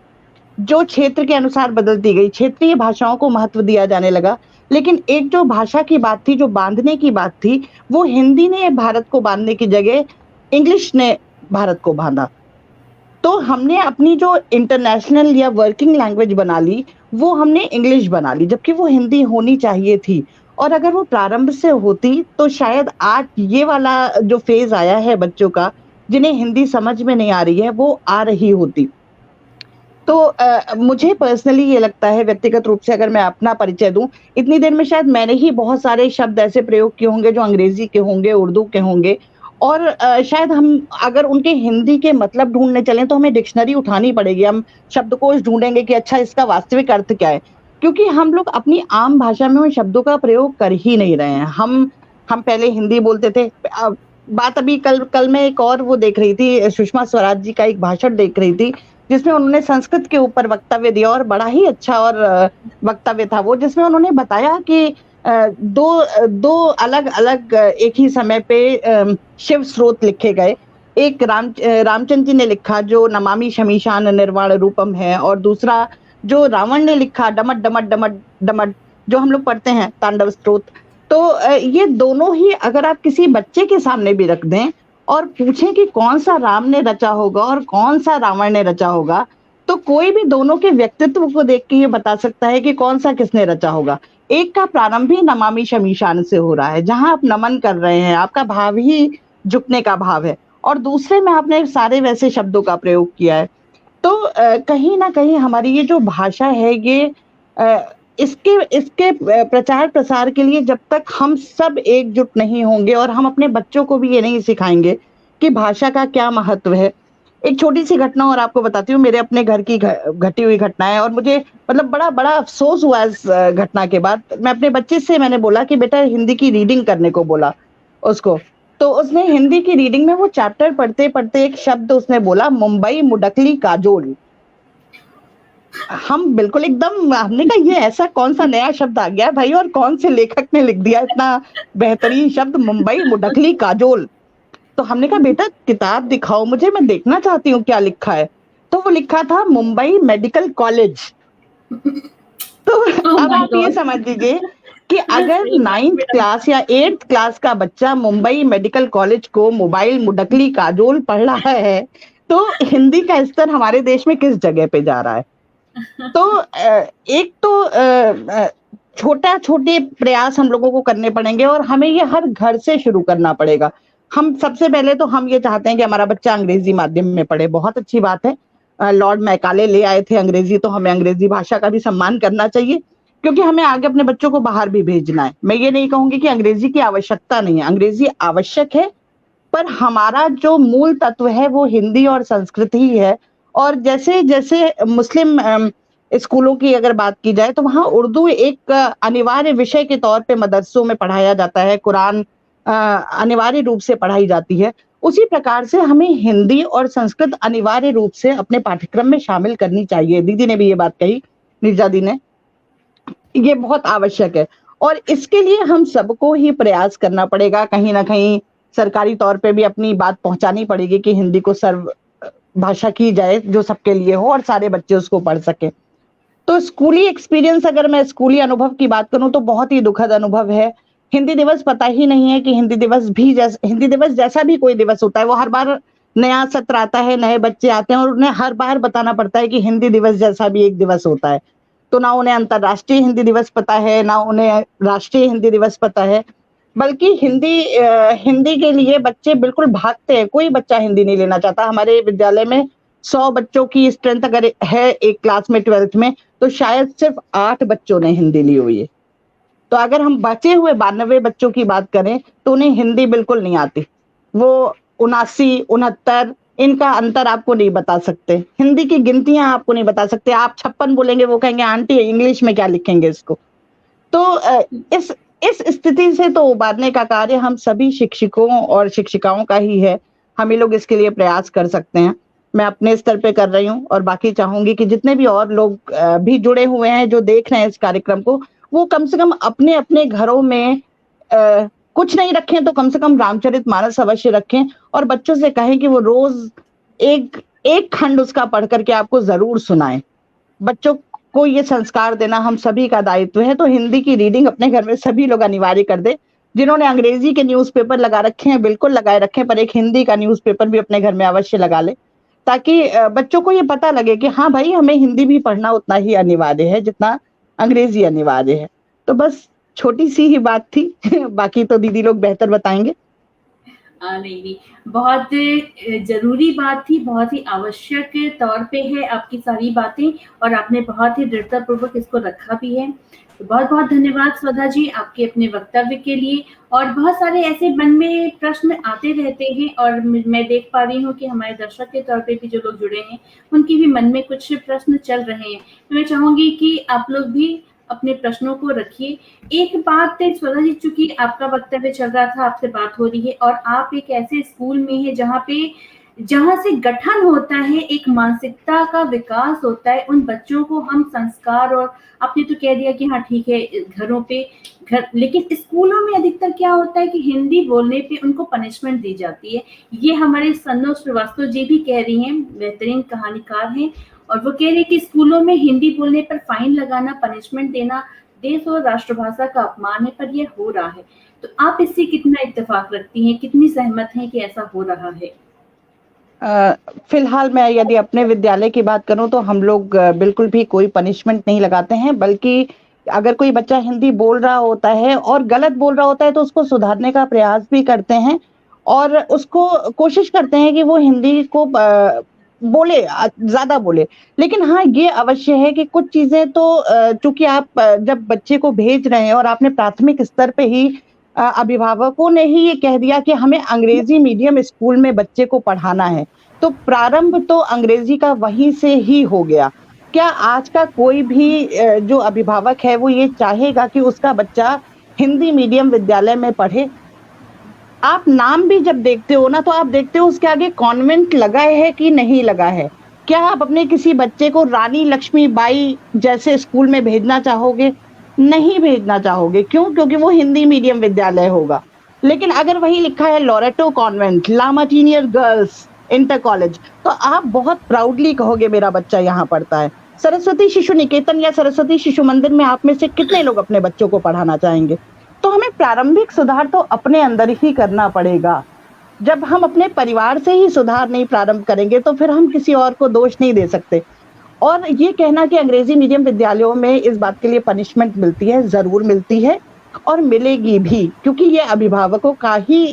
जो क्षेत्र के अनुसार बदलती गई, क्षेत्रीय भाषाओं को महत्व दिया जाने लगा, लेकिन एक जो भाषा की बात थी, जो बांधने की बात थी, वो हिंदी ने भारत को बांधने की जगह इंग्लिश ने भारत को बांधा। तो हमने अपनी जो इंटरनेशनल या वर्किंग लैंग्वेज बना ली वो हमने इंग्लिश बना ली, जबकि वो हिंदी होनी चाहिए थी। और अगर वो प्रारंभ से होती तो शायद आज ये वाला जो फेज आया है बच्चों का, जिन्हें हिंदी समझ में नहीं आ रही है, वो आ रही होती। तो मुझे पर्सनली ये लगता है, व्यक्तिगत रूप से अगर मैं अपना परिचय दूं, इतनी देर में शायद मैंने ही बहुत सारे शब्द ऐसे प्रयोग किए होंगे जो अंग्रेजी के होंगे, उर्दू के होंगे, और शायद हम अगर उनके हिंदी के मतलब ढूंढने चलें तो हमें डिक्शनरी उठानी पड़ेगी, हम शब्दकोश ढूंढेंगे कि अच्छा इसका वास्तविक अर्थ क्या है, क्योंकि हम लोग अपनी आम भाषा में उन शब्दों का प्रयोग कर ही नहीं रहे हैं। हम पहले हिंदी बोलते थे। बात अभी कल मैं एक और वो देख रही थी, सुषमा स्वराज जी का एक भाषण देख रही थी जिसमें उन्होंने संस्कृत के ऊपर वक्तव्य दिया, और बड़ा ही अच्छा और वक्तव्य था वो, जिसमें उन्होंने बताया कि दो अलग अलग एक ही समय पे शिव स्रोत लिखे गए। एक रामचंद्र जी ने लिखा जो नमामि शमीशान निर्वाण रूपम है, और दूसरा जो रावण ने लिखा डमट डमट डमट डमट, जो हम लोग पढ़ते हैं तांडव स्त्रोत। तो ये दोनों ही अगर आप किसी बच्चे के सामने भी रख दें और पूछें कि कौन सा राम ने रचा होगा और कौन सा रावण ने रचा होगा, तो कोई भी दोनों के व्यक्तित्व को देख के ये बता सकता है कि कौन सा किसने रचा होगा। एक का प्रारंभ ही नमामि शमीशान से हो रहा है, जहां आप नमन कर रहे हैं, आपका भाव ही झुकने का भाव है, और दूसरे में आपने सारे वैसे शब्दों का प्रयोग किया है। तो कहीं ना कहीं हमारी ये जो भाषा है, ये इसके इसके प्रचार प्रसार के लिए जब तक हम सब एकजुट नहीं होंगे और हम अपने बच्चों को भी ये नहीं सिखाएंगे कि भाषा का क्या महत्व है। एक छोटी सी घटना और आपको बताती हूँ, मेरे अपने घर की घटी हुई घटना है, और मुझे मतलब बड़ा बड़ा अफसोस हुआ इस घटना के बाद। मैं अपने बच्चे से मैंने बोला कि बेटा हिंदी की रीडिंग करने को बोला उसको, तो उसने हिंदी की रीडिंग में वो चैप्टर पढ़ते पढ़ते एक शब्द उसने बोला, मुंबई मुडकली काजोल। हम बिल्कुल एकदम, हमने कहा ये ऐसा कौन सा नया शब्द आ गया भाई, और कौन से लेखक ने लिख दिया इतना बेहतरीन शब्द, मुंबई मुडकली काजोल। तो हमने कहा बेटा किताब दिखाओ मुझे, मैं देखना चाहती हूँ क्या लिखा है। तो वो लिखा था मुंबई मेडिकल कॉलेज। तो अब आप ये समझ लीजिए कि अगर 9th क्लास या 8th क्लास का बच्चा मुंबई मेडिकल कॉलेज को मोबाइल मुडकली काजोल पढ़ रहा है, तो हिंदी का स्तर हमारे देश में किस जगह पे जा रहा है। तो एक तो छोटा छोटे प्रयास हम लोगों को करने पड़ेंगे, और हमें ये हर घर से शुरू करना पड़ेगा। हम सबसे पहले तो हम ये चाहते हैं कि हमारा बच्चा अंग्रेजी माध्यम में पढ़े, बहुत अच्छी बात है। लॉर्ड मैकाले ले आए थे अंग्रेजी, तो हमें अंग्रेजी भाषा का भी सम्मान करना चाहिए, क्योंकि हमें आगे अपने बच्चों को बाहर भी भेजना है। मैं ये नहीं कहूंगी कि अंग्रेजी की आवश्यकता नहीं है, अंग्रेजी आवश्यक है, पर हमारा जो मूल तत्व है वो हिंदी और संस्कृत ही है। और जैसे जैसे मुस्लिम स्कूलों की अगर बात की जाए, तो वहाँ उर्दू एक अनिवार्य विषय के तौर पे मदरसों में पढ़ाया जाता है, कुरान अनिवार्य रूप से पढ़ाई जाती है। उसी प्रकार से हमें हिंदी और संस्कृत अनिवार्य रूप से अपने पाठ्यक्रम में शामिल करनी चाहिए। दीदी ने भी ये बात कही, निर्जा दी ने, ये बहुत आवश्यक है, और इसके लिए हम सबको ही प्रयास करना पड़ेगा। कहीं ना कहीं सरकारी तौर पे भी अपनी बात पहुंचानी पड़ेगी कि हिंदी को सर्व भाषा की जाए जो सबके लिए हो और सारे बच्चे उसको पढ़ सके। तो स्कूली एक्सपीरियंस, अगर मैं स्कूली अनुभव की बात करूं तो बहुत ही दुखद अनुभव है। हिंदी दिवस पता ही नहीं है कि हिंदी दिवस जैसा भी कोई दिवस होता है, वो हर बार नया सत्र आता है, नए बच्चे आते हैं, और उन्हें हर बार बताना पड़ता है कि हिंदी दिवस जैसा भी एक दिवस होता है। तो ना उन्हें अंतर्राष्ट्रीय हिंदी दिवस पता है, ना उन्हें राष्ट्रीय हिंदी दिवस पता है, बल्कि हिंदी के लिए बच्चे बिल्कुल भागते हैं। कोई बच्चा हिंदी नहीं लेना चाहता। हमारे विद्यालय में 100 बच्चों की स्ट्रेंथ अगर है एक क्लास में 12th में, तो शायद सिर्फ 8 बच्चों ने हिंदी ली हुई है। तो अगर हम बचे हुए 92 बच्चों की बात करें तो उन्हें हिंदी बिल्कुल नहीं आती। वो 79, 69 इनका अंतर आपको नहीं बता सकते, हिंदी की गिनतियां आपको नहीं बता सकते। आप 56 बोलेंगे, वो कहेंगे आंटी इंग्लिश में क्या लिखेंगे इसको। तो इस स्थिति से तो उबारने का कार्य हम सभी शिक्षकों और शिक्षिकाओं का ही है। हम ही लोग इसके लिए प्रयास कर सकते हैं। मैं अपने स्तर पे कर रही हूँ, और बाकी चाहूंगी कि जितने भी और लोग भी जुड़े हुए हैं, जो देख रहे हैं इस कार्यक्रम को, वो कम से कम अपने अपने घरों में कुछ नहीं रखें तो कम से कम रामचरितमानस अवश्य रखें, और बच्चों से कहें कि वो रोज एक खंड उसका पढ़ करके आपको जरूर सुनाएं। बच्चों को ये संस्कार देना हम सभी का दायित्व है। तो हिंदी की रीडिंग अपने घर में सभी लोग अनिवार्य कर दे। जिन्होंने अंग्रेजी के न्यूज़पेपर लगा रखे हैं बिल्कुल लगाए रखें, पर एक हिंदी का न्यूज़पेपर भी अपने घर में अवश्य लगा ले, ताकि बच्चों को ये पता लगे कि हाँ भाई, हमें हिंदी भी पढ़ना उतना ही अनिवार्य है जितना अंग्रेजी अनिवार्य है। तो बस छोटी सी ही बात थी बाकी तो दीदी लोग बेहतर बताएंगे। नहीं, बहुत जरूरी बात थी, बहुत ही आवश्यक तौर पे है आपकी सारी बातें, और आपने बहुत ही दृढ़ता पूर्वक इसको रखा भी है। तो बहुत बहुत धन्यवाद स्वधा जी आपके अपने वक्तव्य के लिए। और बहुत सारे ऐसे मन में प्रश्न आते रहते हैं, और मैं देख पा रही हूँ कि हमारे दर्शक के तौर पे भी जो लोग जुड़े हैं उनके भी मन में कुछ प्रश्न चल रहे हैं। तो मैं चाहूंगी कि आप लोग भी अपने प्रश्नों को रखिए। एक बात स्वधा जी, चूंकि आपका वक्तव्य चल रहा था, आपसे बात हो रही है, और आप एक ऐसे स्कूल में है जहाँ से गठन होता है, एक मानसिकता का विकास होता है, उन बच्चों को हम संस्कार, और आपने तो कह दिया कि हाँ ठीक है घरों पे लेकिन स्कूलों में अधिकतर क्या होता है कि हिंदी बोलने पे उनको पनिशमेंट दी जाती है। ये हमारे सन्नो श्रीवास्तव जी भी कह रही हैं, बेहतरीन कहानीकार हैं, और वो कह रहे हैं कि स्कूलों में हिंदी बोलने पर फाइन लगाना, पनिशमेंट देना देश और राष्ट्रभाषा का अपमान है, पर यह हो रहा है। तो आप इससे कितना इत्तेफाक रखती हैं, कितनी सहमत हैं कि ऐसा हो रहा है? फिलहाल मैं यदि अपने विद्यालय की बात करूं तो हम लोग बिल्कुल भी कोई पनिशमेंट नहीं लगाते हैं, बल्कि अगर कोई बच्चा हिंदी बोल रहा होता है और गलत बोल रहा होता है तो उसको सुधारने का प्रयास भी करते हैं और उसको कोशिश करते हैं कि वो हिंदी को बोले, ज्यादा बोले। लेकिन हाँ, ये अवश्य है कि कुछ चीजें तो चूंकि आप जब बच्चे को भेज रहे हैं और आपने प्राथमिक स्तर पे ही अभिभावकों ने ही ये कह दिया कि हमें अंग्रेजी मीडियम स्कूल में बच्चे को पढ़ाना है, तो प्रारंभ तो अंग्रेजी का वहीं से ही हो गया। क्या आज का कोई भी जो अभिभावक है वो ये चाहेगा कि उसका बच्चा हिंदी मीडियम विद्यालय में पढ़े? आप नाम भी जब देखते हो ना, तो आप देखते हो उसके आगे कॉन्वेंट लगा है कि नहीं लगा है। क्या आप अपने किसी बच्चे को रानी लक्ष्मीबाई जैसे स्कूल में भेजना चाहोगे? नहीं भेजना चाहोगे। क्यों? क्योंकि वो हिंदी मीडियम विद्यालय होगा। लेकिन अगर वही लिखा है Loreto convent, La Martiniere girls inter college, तो आप बहुत प्राउडली कहोगे मेरा बच्चा यहाँ पढ़ता है। सरस्वती शिशु निकेतन या सरस्वती शिशु मंदिर में आप में से कितने लोग अपने बच्चों को पढ़ाना चाहेंगे? तो हमें प्रारंभिक सुधार तो अपने अंदर ही करना पड़ेगा। जब हम अपने परिवार से ही सुधार नहीं प्रारंभ करेंगे तो फिर हम किसी और को दोष नहीं दे सकते। और ये कहना कि अंग्रेजी मीडियम विद्यालयों में इस बात के लिए पनिशमेंट मिलती है, जरूर मिलती है और मिलेगी भी, क्योंकि ये अभिभावकों का ही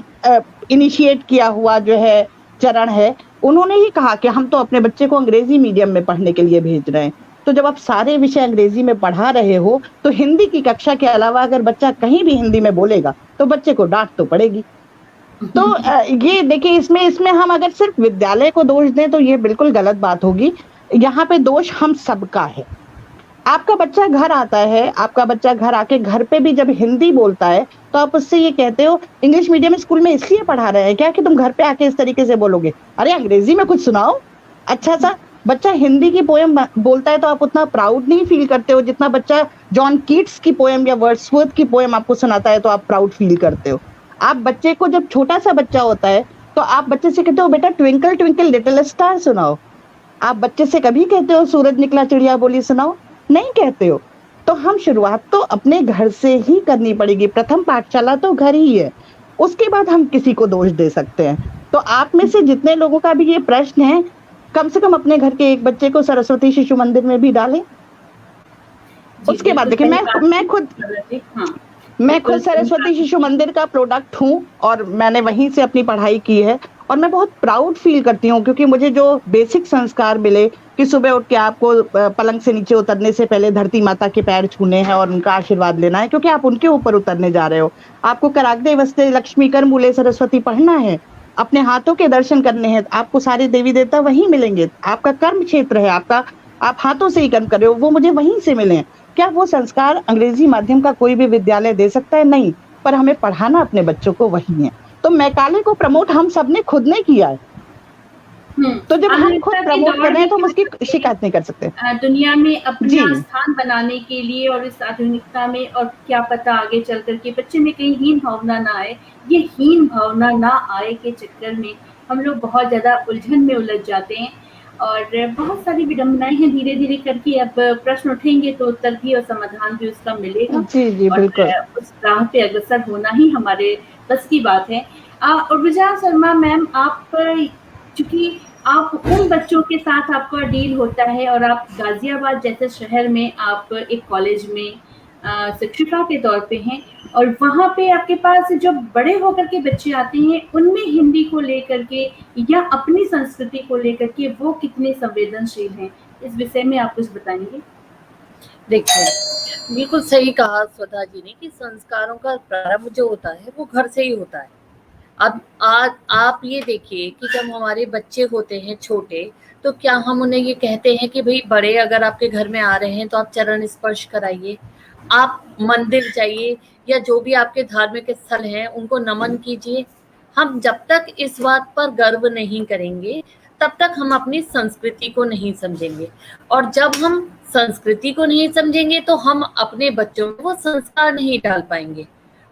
इनिशिएट किया हुआ जो है चरण है। उन्होंने ही कहा कि हम तो अपने बच्चे को अंग्रेजी मीडियम में पढ़ने के लिए भेज रहे हैं। तो जब आप सारे विषय अंग्रेजी में पढ़ा रहे हो तो हिंदी की कक्षा के अलावा अगर बच्चा कहीं भी हिंदी में बोलेगा तो बच्चे को डांट तो पड़ेगी। तो ये देखिए, इसमें हम अगर सिर्फ विद्यालय को दोष दें तो ये बिल्कुल गलत बात होगी। यहाँ पे दोष हम सबका है। आपका बच्चा घर आता है, आपका बच्चा घर आके घर पे भी जब हिंदी बोलता है तो आप उससे ये कहते हो इंग्लिश मीडियम स्कूल में इसलिए पढ़ा रहे हैं क्या कि तुम घर पे आके इस तरीके से बोलोगे? अरे अंग्रेजी में कुछ सुनाओ अच्छा सा। बच्चा हिंदी की पोएम बोलता है तो आप उतना प्राउड नहीं फील करते हो जितना बच्चा जॉन कीट्स की पोएम या वर्ड्सवर्थ की पोएम आपको सुनाता है तो आप प्राउड फील करते हो। आप बच्चे को, जब छोटा सा बच्चा होता है तो आप बच्चे से कहते हो बेटा ट्विंकल ट्विंकल लिटिल स्टार सुनाओ। आप बच्चे से कभी कहते हो सूरज निकला चिड़िया बोली सुनाओ? नहीं कहते हो। तो हम शुरुआत तो अपने घर से ही करनी पड़ेगी। प्रथम पाठशाला तो घर ही है, उसके बाद हम किसी को दोष दे सकते हैं। तो आप में से जितने लोगों का भी ये प्रश्न है, कम से कम अपने घर के एक बच्चे को सरस्वती शिशु मंदिर में भी डालें। उसके बाद देखिए, मैं खुद सरस्वती शिशु मंदिर का प्रोडक्ट हूँ और मैंने वहीं से अपनी पढ़ाई की है और मैं बहुत प्राउड फील करती हूँ, क्योंकि मुझे जो बेसिक संस्कार मिले कि सुबह उठ के आपको पलंग से नीचे उतरने से पहले धरती माता के पैर छूने हैं और उनका आशीर्वाद लेना है, क्योंकि आप उनके ऊपर उतरने जा रहे हो। आपको कराग्दे वस्ते लक्ष्मी कर मूले सरस्वती पढ़ना है, अपने हाथों के दर्शन करने हैं। आपको सारे देवी देवता वहीं मिलेंगे, आपका कर्म क्षेत्र है, आपका आप हाथों से ही कर्म कर रहे हो, वो मुझे वहीं से मिले। क्या वो संस्कार अंग्रेजी माध्यम का कोई भी विद्यालय दे सकता है? नहीं, पर हमें पढ़ाना अपने बच्चों को वही है। तो मैकाले को प्रमोट हम सबने खुद ने किया है, तो जब हम खुद प्रमोट कर रहे हैं तो हम उसकी शिकायत नहीं कर सकते। दुनिया में अपना स्थान बनाने के लिए और इस आधुनिकता में, और क्या पता आगे चल करके बच्चे में कहीं हीन भावना ना आए, ये हीन भावना ना आए के चक्कर में हम लोग बहुत ज्यादा उलझन में उलझ जाते हैं और बहुत सारी विडंबनाएं हैं। धीरे धीरे करके अब प्रश्न उठेंगे तो उत्तर भी और समाधान भी उसका मिलेगा। जी बिल्कुल। उस राह पे अग्रसर होना ही हमारे बस की बात है। और विजया शर्मा मैम, आप चूंकि आप उन बच्चों के साथ आपका डील होता है और आप गाजियाबाद जैसे शहर में आप एक कॉलेज में शिक्षिका के तौर पे हैं और वहाँ पे आपके पास जो बड़े होकर के बच्चे आते हैं उनमें हिंदी को लेकर के या अपनी संस्कृति को लेकर के वो कितने संवेदनशील हैं, इस विषय में आप कुछ बताएंगे? देखिए, बिल्कुल सही कहा स्वधा जी ने कि संस्कारों का प्रारंभ जो होता है वो घर से ही होता है। अब आज आप ये देखिए कि जब हमारे बच्चे होते हैं छोटे, तो क्या हम उन्हें ये कहते हैं कि भाई बड़े अगर आपके घर में आ रहे हैं तो आप चरण स्पर्श कराइए, आप मंदिर जाइए या जो भी आपके धार्मिक स्थल हैं उनको नमन कीजिए? हम जब तक इस बात पर गर्व नहीं करेंगे तब तक हम अपनी संस्कृति को नहीं समझेंगे, और जब हम संस्कृति को नहीं समझेंगे तो हम अपने बच्चों में वो संस्कार नहीं डाल पाएंगे।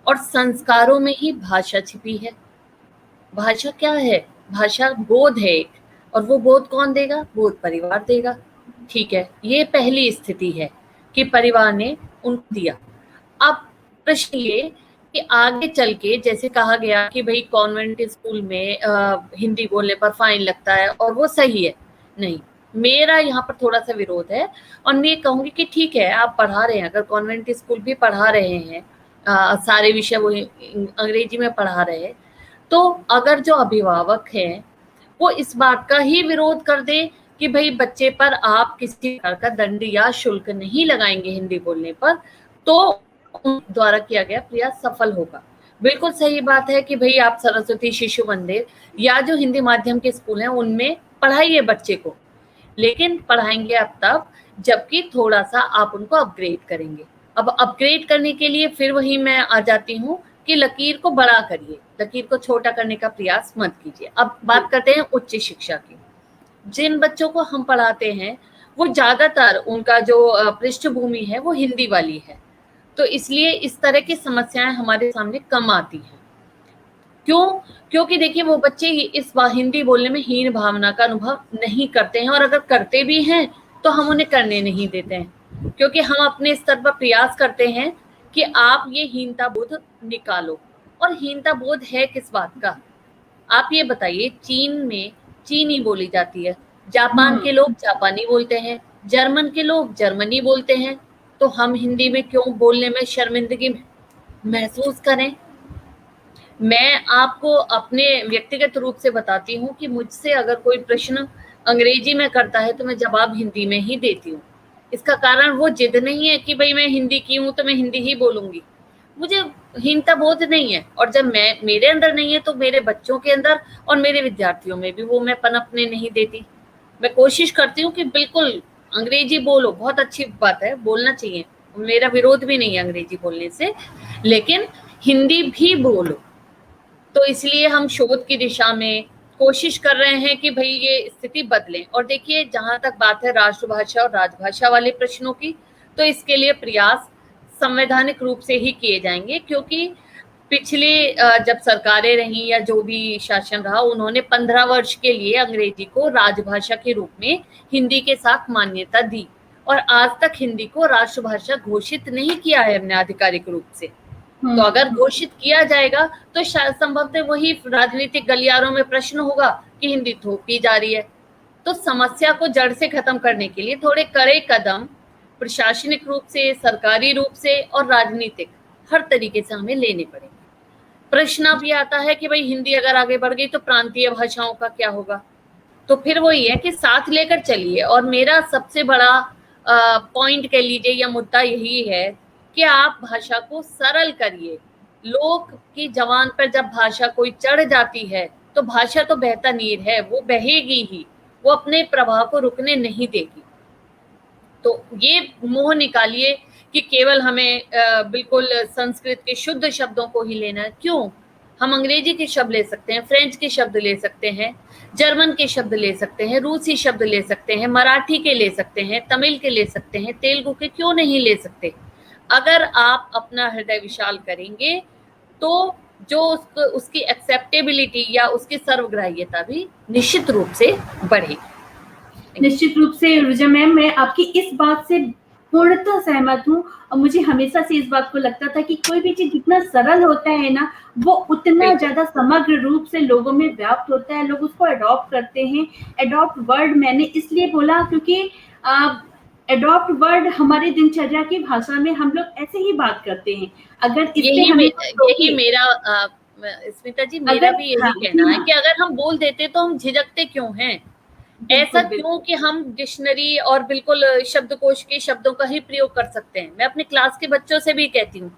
और संस्कारों में ही भाषा छिपी है। भाषा क्या है? भाषा बोध है एक, और वो बोध कौन देगा? बोध परिवार देगा। ठीक है, ये पहली स्थिति है कि परिवार ने उनको दिया। अब प्रश्न ये कि आगे चल के जैसे कहा गया कि भाई कॉन्वेंट स्कूल में हिंदी बोलने पर फाइन लगता है और वो सही है, नहीं, मेरा यहाँ पर थोड़ा सा विरोध है। और मैं ये कहूंगी कि ठीक है, आप पढ़ा रहे हैं, अगर कॉन्वेंट स्कूल भी पढ़ा रहे हैं, सारे विषय वो अंग्रेजी में पढ़ा रहे हैं, तो अगर जो अभिभावक हैं वो इस बात का ही विरोध कर दे कि भाई बच्चे पर आप किसी प्रकार का दंड या शुल्क नहीं लगाएंगे हिंदी बोलने पर, तो उन द्वारा किया गया प्रयास सफल होगा। बिल्कुल सही बात है कि भाई आप सरस्वती शिशु मंदिर या जो हिंदी माध्यम के स्कूल हैं उनमें पढ़ाइए बच्चे को, लेकिन पढ़ाएंगे आप तब जबकि थोड़ा सा आप उनको अपग्रेड करेंगे। अब अपग्रेड करने के लिए फिर वही मैं आ जाती हूँ कि लकीर को बड़ा करिए, लकीर को छोटा करने का प्रयास मत कीजिए। अब बात करते हैं उच्च शिक्षा की। जिन बच्चों को हम पढ़ाते हैं वो ज्यादातर उनका जो पृष्ठभूमि है वो हिंदी वाली है, तो इसलिए इस तरह की समस्याएं हमारे सामने कम आती हैं। क्यों? क्योंकि देखिए वो बच्चे इस हिंदी बोलने में हीन भावना का अनुभव नहीं करते हैं, और अगर करते भी हैं तो हम उन्हें करने नहीं देते हैं, क्योंकि हम अपने स्तर पर प्रयास करते हैं कि आप ये हीनता बोध निकालो। और हीनता बोध है किस बात का? आप ये बताइए, चीन में चीनी बोली जाती है, जापान के लोग जापानी बोलते हैं, जर्मन के लोग जर्मनी बोलते हैं, तो हम हिंदी में क्यों बोलने में शर्मिंदगी महसूस करें? मैं आपको अपने व्यक्तिगत रूप से बताती हूँ कि मुझसे अगर कोई प्रश्न अंग्रेजी में करता है तो मैं जवाब हिंदी में ही देती हूँ। इसका कारण वो जिद नहीं है कि भाई मैं हिंदी की हूँ तो मैं हिंदी ही बोलूंगी, मुझे हीनता बोध नहीं है। और जब मेरे अंदर नहीं है तो मेरे बच्चों के अंदर और मेरे विद्यार्थियों में भी वो मैं पनपने नहीं देती। मैं कोशिश करती हूँ कि बिल्कुल अंग्रेजी बोलो, बहुत अच्छी बात है, बोलना चाहिए, मेरा विरोध भी नहीं है अंग्रेजी बोलने से, लेकिन हिंदी भी बोलो। तो इसलिए हम शोध की दिशा में कोशिश कर रहे हैं कि भाई ये स्थिति बदले। और देखिए, जहां तक बात है राष्ट्रभाषा और राजभाषा वाले प्रश्नों की, तो इसके लिए प्रयास संवैधानिक रूप से ही किए जाएंगे, क्योंकि पिछले जब सरकारें रहीं या जो भी शासन रहा, उन्होंने 15 वर्ष के लिए अंग्रेजी को राजभाषा के रूप में हिंदी के साथ मान्यता दी, और आज तक हिंदी को राष्ट्रभाषा घोषित नहीं किया है हमने आधिकारिक रूप से। तो अगर घोषित किया जाएगा तो शायद संभवतः वही राजनीतिक गलियारों में प्रश्न होगा कि हिंदी थोपी जा रही है। तो समस्या को जड़ से खत्म करने के लिए थोड़े कड़े कदम प्रशासनिक रूप से, सरकारी रूप से और राजनीतिक हर तरीके से हमें लेने पड़ेंगे। प्रश्न अब ये आता है कि भाई हिंदी अगर आगे बढ़ गई तो प्रांतीय भाषाओं का क्या होगा? तो फिर वही है कि साथ लेकर चलिए। और मेरा सबसे बड़ा पॉइंट कह लीजिए या मुद्दा यही है कि आप भाषा को सरल करिए। लोग की जबान पर जब भाषा कोई चढ़ जाती है तो भाषा तो बहता नीर है, वो बहेगी ही, वो अपने प्रभाव को रुकने नहीं देगी। तो ये मोह निकालिए कि केवल हमें बिल्कुल संस्कृत के शुद्ध शब्दों को ही लेना है। क्यों? हम अंग्रेजी के शब्द ले सकते हैं, फ्रेंच के शब्द ले सकते हैं, जर्मन के शब्द ले सकते हैं, रूसी शब्द ले सकते हैं, मराठी के ले सकते हैं, तमिल के ले सकते हैं, तेलुगु के क्यों नहीं ले सकते? अगर आप अपना हृदय विशाल करेंगे तो जो उसकी एक्सेप्टेबिलिटी या उसकी सर्वग्राह्यता भी निश्चित रूप से बढ़ेगी। निश्चित रूप से रुजा मैम, मैं आपकी इस बात से पूर्णतः सहमत हूँ। और मुझे हमेशा से इस बात को लगता था कि कोई भी चीज जितना सरल होता है ना, वो उतना ज्यादा समग्र रूप से लोगों में व्याप्त होता है, लोग उसको अडॉप्ट करते हैं। अडॉप्ट वर्ड मैंने इसलिए बोला क्योंकि अडॉप्ट वर्ड हमारे दिनचर्या की भाषा में हम लोग ऐसे ही बात करते हैं। अगर यही मेरा स्मिता जी, मेरा भी यही कहना है कि अगर हम बोल देते तो हम झिझकते क्यों हैं? ऐसा क्यों कि हम डिक्शनरी और बिल्कुल शब्दकोश के शब्दों का ही प्रयोग कर सकते हैं। मैं अपने क्लास के बच्चों से भी कहती हूँ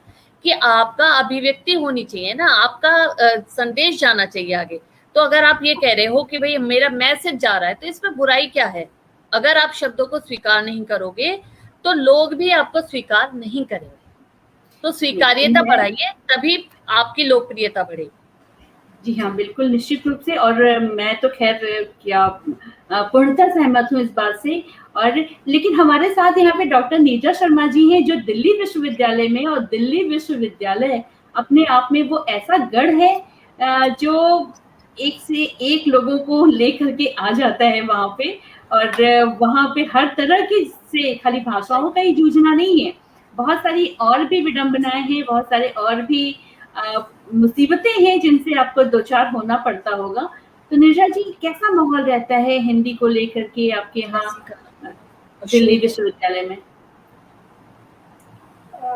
कि आपका अभिव्यक्ति होनी चाहिए ना, आपका संदेश जाना चाहिए आगे। तो अगर आप ये कह रहे हो कि भाई मेरा मैसेज जा रहा है, तो इसमें बुराई क्या है? अगर आप शब्दों को स्वीकार नहीं करोगे तो लोग भी आपको स्वीकार नहीं करेंगे। तो स्वीकार्यता बढ़ाइए, तभी आपकी लोकप्रियता बढ़ेगी। जी हाँ, बिल्कुल निश्चित रूप से। और मैं तो खैर क्या पूर्णतः सहमत हूँ इस बात से। और लेकिन हमारे साथ यहाँ पे डॉक्टर नीरजा शर्मा जी हैं, जो दिल्ली विश्वविद्यालय में, और दिल्ली विश्वविद्यालय अपने आप में वो ऐसा गढ़ है जो एक से एक लोगों को लेकर के आ जाता है वहाँ पे। और वहाँ पे हर तरह की से खाली भाषाओं का ही जूझना नहीं है, बहुत सारी और भी विडंबनाएं हैं, बहुत सारे और भी मुसीबतें हैं जिनसे आपको दो चार होना पड़ता होगा। तो निर्जा जी, कैसा माहौल रहता है हिंदी को लेकर के आपके यहाँ दिल्ली विश्वविद्यालय में?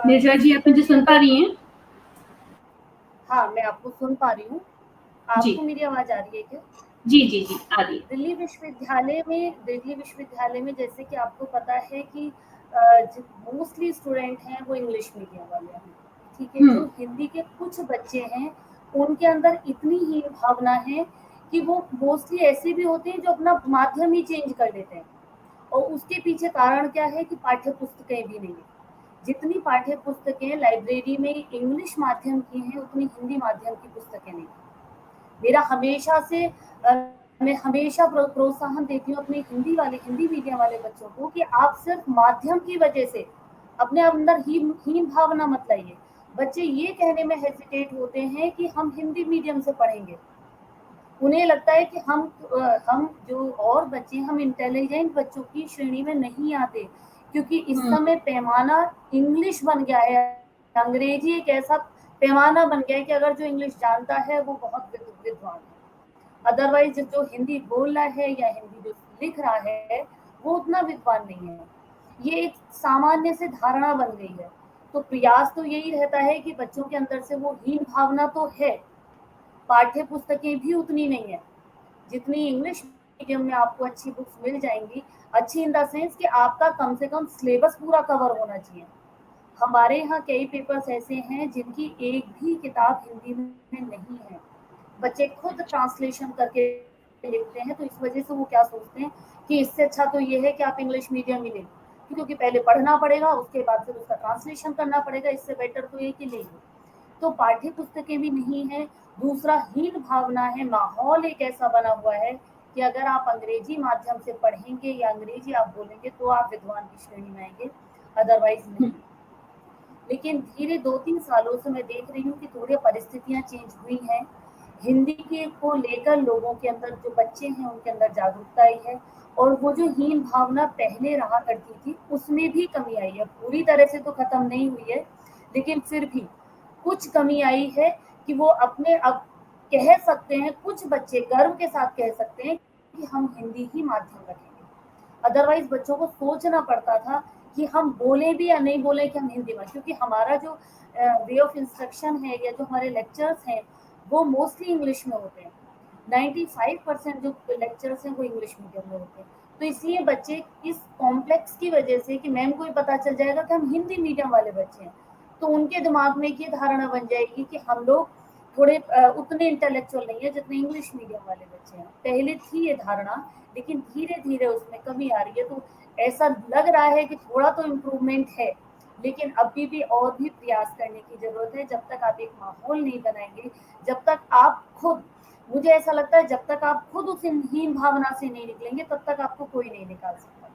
निर्जा जी, आप मुझे सुन पा रही हैं? हाँ, मैं आपको सुन पा रही हूँ। जी। आपको मेरी आवाज आ रही है क्या? जी जी जी, आ रही है। दिल्ली विश्वविद्यालय में जैसे कि आपको पता है कि मोस्टली स्टूडेंट हैं वो इंग्लिश मीडियम वाले हैं, ठीक है। जो हिंदी के कुछ बच्चे हैं उनके अंदर इतनी ही भावना है कि वो मोस्टली ऐसे भी होते हैं जो अपना माध्यम ही चेंज कर देते हैं, और उसके पीछे कारण क्या है कि पाठ्य पुस्तकें भी नहीं है। जितनी पाठ्य पुस्तकें लाइब्रेरी में इंग्लिश माध्यम की हैं उतनी हिंदी माध्यम की पुस्तकें नहीं। मेरा हमेशा से मैं हमेशा प्रोत्साहन देती हूँ अपने हिंदी मीडियम वाले बच्चों को कि आप सिर्फ माध्यम की वजह से अपने अंदर हीन भावना मत लाइए। बच्चे ये कहने में हेजिटेट होते हैं कि हम हिंदी मीडियम से पढ़ेंगे। उन्हें लगता है कि हम जो और बच्चे हम इंटेलिजेंट बच्चों की श्रेणी में नहीं आते, क्योंकि इस समय पैमाना इंग्लिश बन गया है। अंग्रेजी एक ऐसा पैमाना बन गया है कि अगर जो इंग्लिश जानता है वो बहुत विद्वान है, अदरवाइज जो हिंदी बोल रहा है या हिंदी जो लिख रहा है वो उतना विद्वान नहीं है। ये एक सामान्य से धारणा बन गई है। तो प्रयास तो यही रहता है कि बच्चों के अंदर से वो हीन भावना तो है, पाठ्य पुस्तकें भी उतनी नहीं है जितनी इंग्लिश मीडियम में आपको अच्छी बुक्स मिल जाएंगी। अच्छी इन द सेंस कि आपका कम से कम सिलेबस पूरा कवर होना चाहिए। हमारे यहाँ कई पेपर्स ऐसे हैं जिनकी एक भी किताब हिंदी में नहीं है, बच्चे खुद ट्रांसलेशन करके लिखते हैं। तो इस वजह से वो क्या सोचते हैं कि इससे अच्छा तो ये है कि आप इंग्लिश मीडियम ही लें, क्योंकि पहले पढ़ना पड़ेगा उसके बाद फिर उसका ट्रांसलेशन करना पड़ेगा, इससे बेटर तो ये कि ले लो। तो पाठ्य पुस्तकें भी नहीं है। दूसरा हीन भावना है, माहौल एक ऐसा बना हुआ है कि अगर आप अंग्रेजी माध्यम से पढ़ेंगे या अंग्रेजी आप बोलेंगे तो आप विद्वान की श्रेणी में आएंगे, अदरवाइज नहीं। लेकिन धीरे 2-3 सालों से मैं देख रही हूँ कि थोड़ी परिस्थितियां चेंज हुई हैं। हिंदी के को लेकर लोगों के अंदर, जो बच्चे हैं उनके अंदर जागरूकता आई है, और वो जो हीन भावना पहले रहा करती थी उसमें भी कमी आई है। पूरी तरह से तो खत्म नहीं हुई है, लेकिन फिर भी कुछ कमी आई है कि वो अपने अब कह सकते हैं, कुछ बच्चे गर्व के साथ कह सकते हैं कि हम हिंदी ही माध्यम रखेंगे। अदरवाइज बच्चों को सोचना पड़ता था कि हम बोले भी या नहीं बोले कि हम हिंदी में, क्योंकि हमारा जो वे ऑफ इंस्ट्रक्शन है या जो हमारे लेक्चर्स हैं वो मोस्टली इंग्लिश में होते हैं। 95% जो लेक्चर्स हैं वो इंग्लिश मीडियम में होते हैं। तो इसलिए बच्चे इस कॉम्प्लेक्स की वजह से कि मैम को पता चल जाएगा कि हम हिंदी मीडियम वाले बच्चे हैं, तो उनके दिमाग में ये धारणा बन जाएगी कि हम लोग थोड़े उतने इंटेलेक्चुअल नहीं है जितने इंग्लिश मीडियम वाले बच्चे हैं। पहले थी ये धारणा, लेकिन धीरे धीरे उसमें कमी आ रही है। तो ऐसा लग रहा है कि थोड़ा तो इम्प्रूवमेंट है, लेकिन अभी भी और भी प्रयास करने की जरूरत है। जब तक आप एक माहौल नहीं बनाएंगे, जब तक आप खुद, मुझे ऐसा लगता है जब तक आप खुद उस हीन भावना से नहीं निकलेंगे तब तक आपको कोई नहीं निकाल सकता।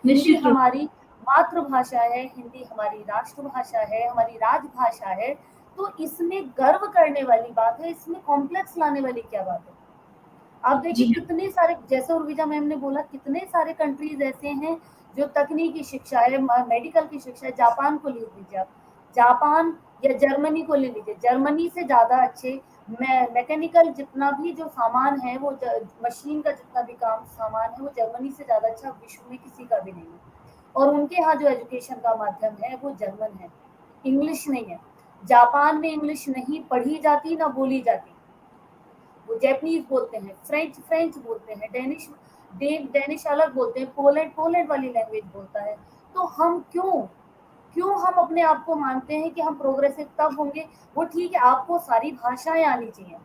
हिंदी हमारी मातृभाषा है, हिंदी हमारी राष्ट्रभाषा है, हमारी राजभाषा है, तो इसमें गर्व करने वाली बात है, इसमें कॉम्प्लेक्स लाने वाली क्या बात है। आप देखिए कितने सारे, जैसे उर्विजा मैम ने बोला, कितने सारे कंट्रीज ऐसे हैं जो तकनीकी शिक्षा है, मेडिकल की शिक्षा है। जापान को ले लीजिए आप, जापान या जर्मनी को ले लीजिए, जर्मनी से ज्यादा अच्छे मैकेनिकल जितना भी जो सामान है, वो मशीन का जितना भी काम सामान है, वो जर्मनी से ज्यादा अच्छा विश्व में किसी का भी नहीं है। और उनके यहाँ जो एजुकेशन का माध्यम है वो जर्मन है, इंग्लिश नहीं है। जापान में इंग्लिश नहीं पढ़ी जाती ना बोली जाती, वो जैपनीज बोलते हैं, फ्रेंच बोलते हैं, डेनिश अलग बोलते हैं, पोलैंड वाली लैंग्वेज बोलता है। तो हम क्यों हम अपने आप को मानते हैं कि हम प्रोग्रेसिव तब होंगे। वो ठीक है, आपको सारी भाषाएं आनी चाहिए,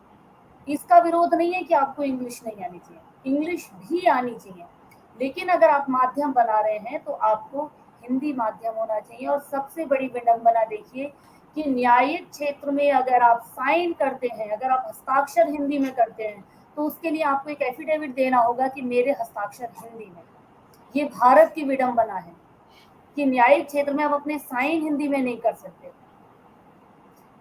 इसका विरोध नहीं है कि आपको इंग्लिश नहीं आनी चाहिए, इंग्लिश भी आनी चाहिए, लेकिन अगर आप माध्यम बना रहे हैं तो आपको हिंदी माध्यम होना चाहिए। और सबसे बड़ी विडंबना देखिए कि न्यायिक क्षेत्र में अगर आप साइन करते हैं, अगर आप हस्ताक्षर हिंदी में करते हैं, तो उसके लिए आपको एक एफिडेविट देना होगा कि मेरे हस्ताक्षर हिंदी में। ये भारत की विडंबना है कि न्यायिक क्षेत्र में आप अपने साइन हिंदी में नहीं कर सकते।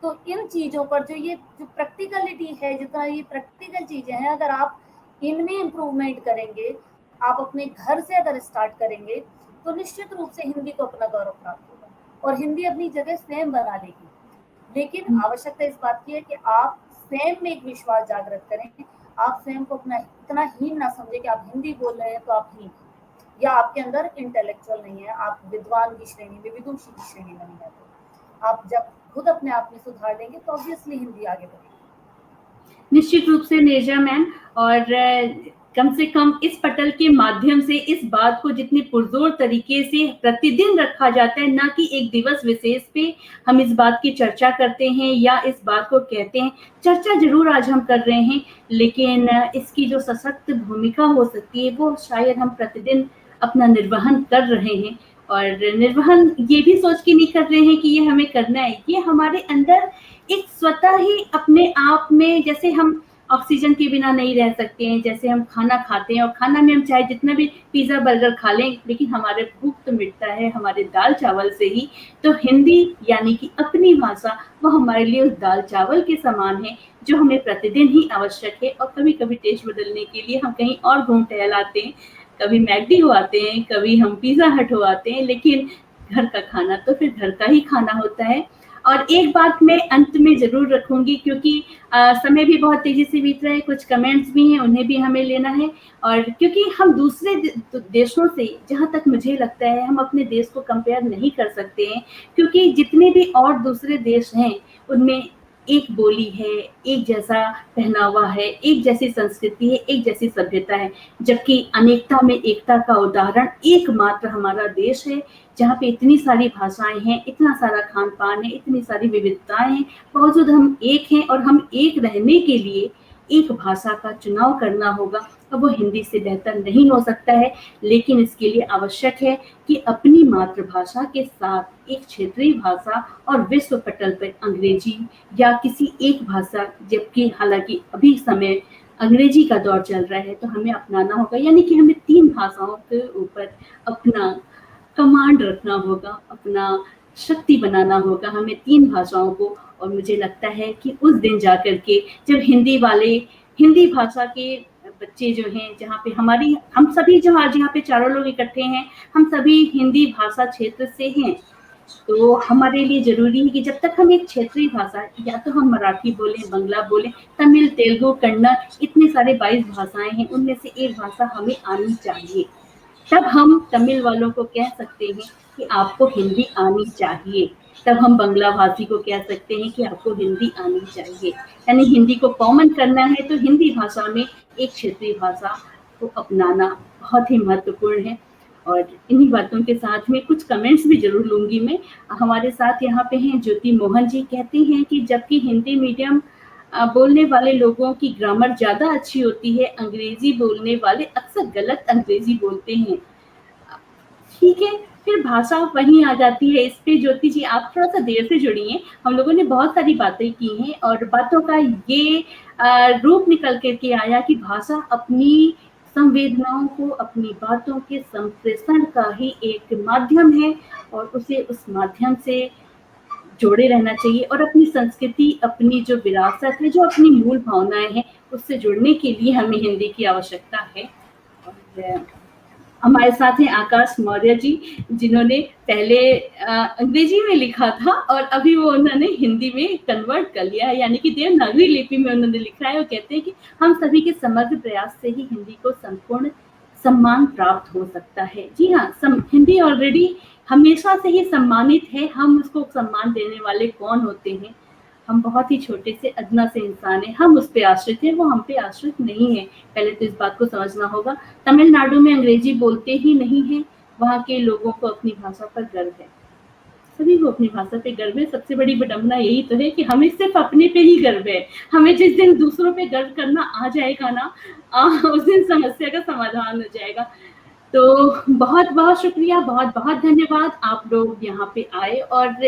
तो इन चीजों पर जो प्रैक्टिकलिटी है, जितना ये प्रैक्टिकल चीजें हैं, अगर आप इनमें इम्प्रूवमेंट करेंगे, आप अपने घर से अगर स्टार्ट करेंगे, तो निश्चित रूप से हिंदी को अपना गौरव प्राप्त होगा और हिंदी अपनी जगह स्वयं बना लेगी। लेकिन आवश्यकता इस बात की है कि आप स्वयं में एक विश्वास जागृत करें, आप स्वयं को अपना इतना हीन ना समझे कि आप हिंदी बोल रहे हैं तो आप हीन हैं, या आपके अंदर इंटेलेक्चुअल नहीं है, आप विद्वान की श्रेणी में, विदुषी की श्रेणी में नहीं आते। आप जब खुद अपने आप में सुधार लेंगे तो ऑब्वियसली हिंदी आगे बढ़ेगी। निश्चित रूप से नेजा मैम, और कम से कम इस पटल के माध्यम से इस बात को जितने पुरजोर तरीके से प्रतिदिन रखा जाता है, ना कि एक दिवस विशेष पे हम इस बात की चर्चा करते हैं या इस बात को कहते हैं। चर्चा जरूर आज हम कर रहे हैं, लेकिन इसकी जो सशक्त भूमिका हो सकती है वो शायद हम प्रतिदिन अपना निर्वहन कर रहे हैं, और निर्वहन ये भी सोच के नहीं कर रहे हैं कि ये हमें करना है। ये हमारे अंदर एक स्वतः ही अपने आप में, जैसे हम ऑक्सीजन के बिना नहीं रह सकते हैं, जैसे हम खाना खाते हैं और खाना में हम चाहे जितना भी पिज्जा बर्गर खा लें, लेकिन हमारे भूख तो मिटता है हमारे दाल चावल से ही। तो हिंदी यानी कि अपनी भाषा वो हमारे लिए उस दाल चावल के समान है जो हमें प्रतिदिन ही आवश्यक है। और कभी कभी टेस्ट बदलने के लिए हम कहीं और घूम टहल आते हैं, कभी मैकडी हो आते हैं, कभी हम पिज्जा हट हो आते हैं, लेकिन घर का खाना तो फिर घर का ही खाना होता है। और एक बात मैं अंत में जरूर रखूंगी, क्योंकि समय भी बहुत तेजी से बीत रहा है, कुछ कमेंट्स भी हैं उन्हें भी हमें लेना है, और क्योंकि हम दूसरे देशों से, जहां तक मुझे लगता है, हम अपने देश को कंपेयर नहीं कर सकते हैं, क्योंकि जितने भी और दूसरे देश हैं उनमें एक बोली है, एक जैसा पहनावा है, एक जैसी संस्कृति है, एक जैसी सभ्यता है, जबकि अनेकता में एकता का उदाहरण एकमात्र हमारा देश है, जहाँ पे इतनी सारी भाषाएं हैं, इतना सारा खान पान है, इतनी सारी विविधताएं हैं, बावजूद हम एक हैं, और हम एक रहने के लिए एक भाषा का चुनाव करना होगा। और वो हिंदी से बेहतर नहीं हो सकता है, लेकिन इसके लिए आवश्यक है कि अपनी मातृभाषा के साथ एक क्षेत्रीय भाषा और विश्व पटल पर अंग्रेजी या किसी एक भाषा, जबकि हालांकि अभी समय अंग्रेजी का दौर चल रहा है, तो हमें अपनाना होगा, यानी कि हमें 3 भाषाओं के ऊपर अपना कमांड रखना होगा, अपना शक्ति बनाना होगा हमें 3 भाषाओं को। और मुझे लगता है कि उस दिन जाकर के जब हिंदी भाषा के बच्चे जो हैं, जहाँ पे हम सभी जो आज यहाँ पे चारों लोग इकट्ठे हैं, हम सभी हिंदी भाषा क्षेत्र से हैं, तो हमारे लिए जरूरी है कि जब तक हम एक क्षेत्रीय भाषा, या तो हम मराठी बोलें, बंगला बोलें, तमिल, तेलुगु, कन्नड़, इतने सारे 22 भाषाएं हैं, उनमें से एक भाषा हमें आनी चाहिए। तब हम तमिल वालों को कह सकते हैं कि आपको हिंदी आनी चाहिए, तब हम बांग्ला भाषी को कह सकते हैं कि आपको हिंदी आनी चाहिए। यानी हिंदी को कॉमन करना है तो हिंदी भाषा में एक क्षेत्रीय भाषा को अपनाना बहुत ही महत्वपूर्ण है। और इन्हीं बातों के साथ में कुछ कमेंट्स भी जरूर लूंगी मैं। हमारे साथ यहाँ पे हैं ज्योति मोहन जी, कहते हैं कि जबकि हिंदी मीडियम बोलने वाले लोगों की ग्रामर ज्यादा अच्छी होती है, अंग्रेजी बोलने वाले अक्सर गलत अंग्रेजी बोलते हैं। ठीक है, फिर भाषा वहीं आ जाती है। इस पे ज्योति जी आप थोड़ा सा देर से जुड़ी हैं, हम लोगों ने बहुत सारी बातें की हैं, और बातों का ये रूप निकल करके आया कि भाषा अपनी संवेदनाओं को, अपनी बातों के संप्रेषण का ही एक माध्यम है, और उसे उस माध्यम से जोड़े रहना चाहिए, और अपनी संस्कृति, अपनी जो विरासत है, जो अपनी मूल भावनाएं हैं, उससे जुड़ने के लिए हमें हिंदी की आवश्यकता है। और हमारे साथ हैं आकाश मौर्य जी, जिन्होंने पहले अंग्रेजी में लिखा था और अभी वो उन्होंने हिंदी में कन्वर्ट कर लिया है, यानी कि देवनागरी लिपि में उन्होंने लिखा है। वो कहते हैं कि हम सभी के समग्र प्रयास से ही हिंदी को संपूर्ण सम्मान प्राप्त हो सकता है। जी हाँ, हिंदी ऑलरेडी हमेशा से ही सम्मानित है। हम उसको सम्मान देने वाले कौन होते हैं? हम बहुत ही छोटे से अदना से इंसान हैं, हम उस पे आश्रित हैं, वो हम पे आश्रित नहीं है। पहले तो इस बात को समझना होगा। तमिलनाडु में अंग्रेजी बोलते ही नहीं है, वहाँ के लोगों को अपनी भाषा पर गर्व है, सभी को अपनी भाषा पे गर्व है। सबसे बड़ी विडंबना यही तो है कि हमें सिर्फ अपने पे ही गर्व है। हमें जिस दिन दूसरों पे गर्व करना आ जाएगा ना, उस दिन समस्या का समाधान हो जाएगा। तो बहुत बहुत शुक्रिया, बहुत बहुत धन्यवाद, आप लोग यहाँ पे आए और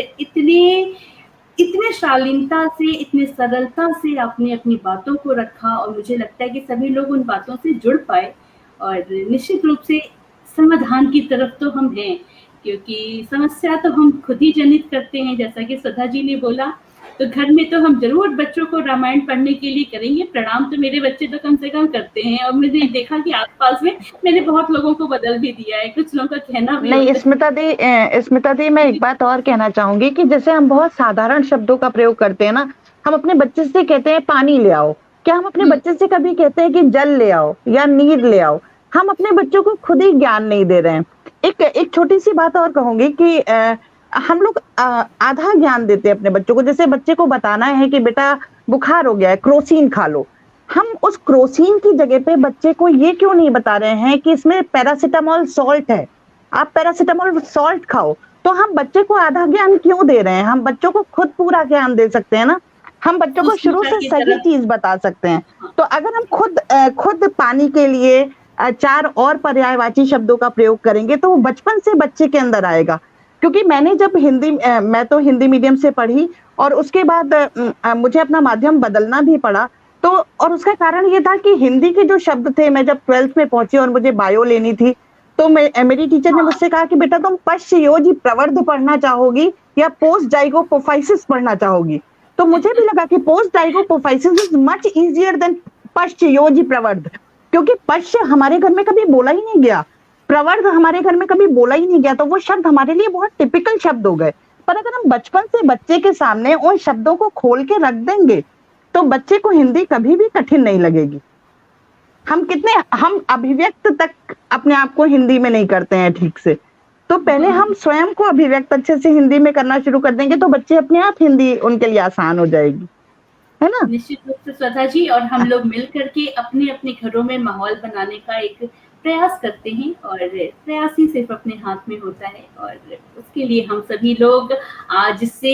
इतने शालीनता से, इतने सरलता से आपने अपनी बातों को रखा, और मुझे लगता है कि सभी लोग उन बातों से जुड़ पाए। और निश्चित रूप से समाधान की तरफ तो हम हैं, क्योंकि समस्या तो हम खुद ही जनित करते हैं। जैसा कि सुधा जी ने बोला, तो घर में तो हम जरूर बच्चों को रामायण पढ़ने के लिए करेंगे। प्रणाम तो मेरे बच्चे तो कम से कम करते हैं, और मैंने देखा कि आसपास में मैंने बहुत लोगों को बदल भी दिया है। कुछ लोगों का कहना भी नहीं, स्मिता दी मैं एक बात और कहना चाहूंगी कि जैसे हम बहुत साधारण शब्दों का प्रयोग करते हैं ना, हम अपने बच्चे से कहते हैं पानी ले आओ, क्या हम अपने बच्चे से कभी कहते हैं कि जल ले आओ या नीर ले आओ? हम अपने बच्चों को खुद ही ज्ञान नहीं दे रहे हैं। एक छोटी सी बात और कहूंगी कि हम लोग आधा ज्ञान देते हैं अपने बच्चों को। जैसे बच्चे को बताना है कि बेटा बुखार हो गया है, क्रोसिन खा लो। हम उस क्रोसिन की जगह पे बच्चे को ये क्यों नहीं बता रहे हैं कि इसमें पैरासिटामोल सॉल्ट है, आप पैरासिटामोल सॉल्ट खाओ। तो हम बच्चे को आधा ज्ञान क्यों दे रहे हैं? हम बच्चों को खुद पूरा ज्ञान दे सकते हैं ना। हम बच्चों को शुरू से सही चीज बता सकते हैं। तो अगर हम खुद पानी के लिए 4 और पर्यायवाची शब्दों का प्रयोग करेंगे तो वो बचपन से बच्चे के अंदर आएगा। क्योंकि मैंने जब मैं तो हिंदी मीडियम से पढ़ी और उसके बाद मुझे अपना माध्यम बदलना भी पड़ा। तो और उसका कारण ये था कि हिंदी के जो शब्द थे, मैं जब 12th में पहुंची और मुझे बायो लेनी थी तो मेरी टीचर ने मुझसे कहा कि बेटा तुम पश्चयोजी प्रवर्ध पढ़ना चाहोगी या पोस्ट जाइगोपोफाइसिस पढ़ना चाहोगी? तो मुझे भी लगा कि post zygapophysis is much easier than पश्चयोजी प्रवर्ध, क्योंकि पश्च हमारे घर में कभी बोला ही नहीं गया, प्रवर्ध हमारे घर में कभी बोला ही नहीं गया। तो वो शब्द हमारे लिए बहुत टिपिकल शब्द हो गए। पर अगर हम बचपन से बच्चे के सामने उन शब्दों को खोल के रख देंगे तो बच्चे को हिंदी कभी भी कठिन नहीं लगेगी। हम अभिव्यक्त तक अपने आप को हिंदी में नहीं करते हैं ठीक से। तो पहले हम स्वयं को अभिव्यक्त अच्छे से हिंदी में करना शुरू कर देंगे तो बच्चे अपने आप हिंदी उनके लिए आसान हो जाएगी, है ना? निश्चित रूप से श्रद्धा जी, और हम लोग मिल करके अपने अपने घरों में माहौल बनाने का एक प्रयास करते हैं और प्रयास ही सिर्फ अपने हाथ में होता है। और उसके लिए हम सभी लोग आज से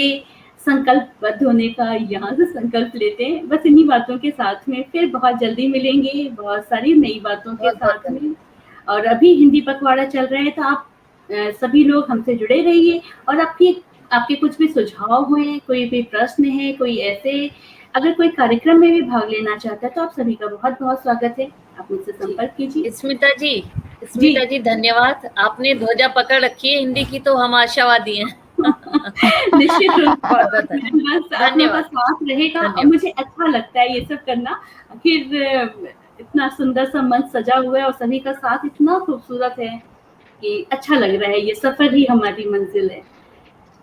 संकल्पबद्ध होने का यहाँ से संकल्प लेते हैं। बस इन्हीं बातों के साथ में फिर बहुत जल्दी मिलेंगे बहुत सारी नई बातों के साथ में। और अभी हिंदी पखवाड़ा चल रहा है तो आप सभी लोग हमसे जुड़े रहिए। और आपके कुछ भी सुझाव हुए, कोई भी प्रश्न है, कोई ऐसे अगर कोई कार्यक्रम में भी भाग लेना चाहता है तो आप सभी का बहुत बहुत स्वागत है, आप मुझसे संपर्क कीजिए। स्मिता जी धन्यवाद, आपने ध्वजा पकड़ रखी है हिंदी की, तो हम आशावादी हैं। निश्चित रूप से धन्यवाद, साथ रहेगा। और मुझे अच्छा लगता है ये सब करना, फिर इतना सुंदर सा मंच सजा हुआ है और सभी का साथ इतना खूबसूरत है कि अच्छा लग रहा है। ये सफर ही हमारी मंजिल है।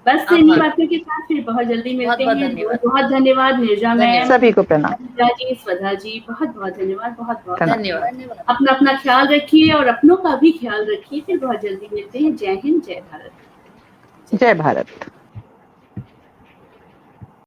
बस इन्हीं बातों के साथ फिर बहुत जल्दी मिलते हैं। बहुत धन्यवाद निर्जा मैम, सभी को प्रणाम। जी, स्वधा जी, बहुत बहुत धन्यवाद, बहुत बहुत धन्यवाद। अपना ख्याल रखिए और अपनों का भी ख्याल रखिए। फिर बहुत जल्दी मिलते हैं। जय हिंद, जय भारत। जय भारत।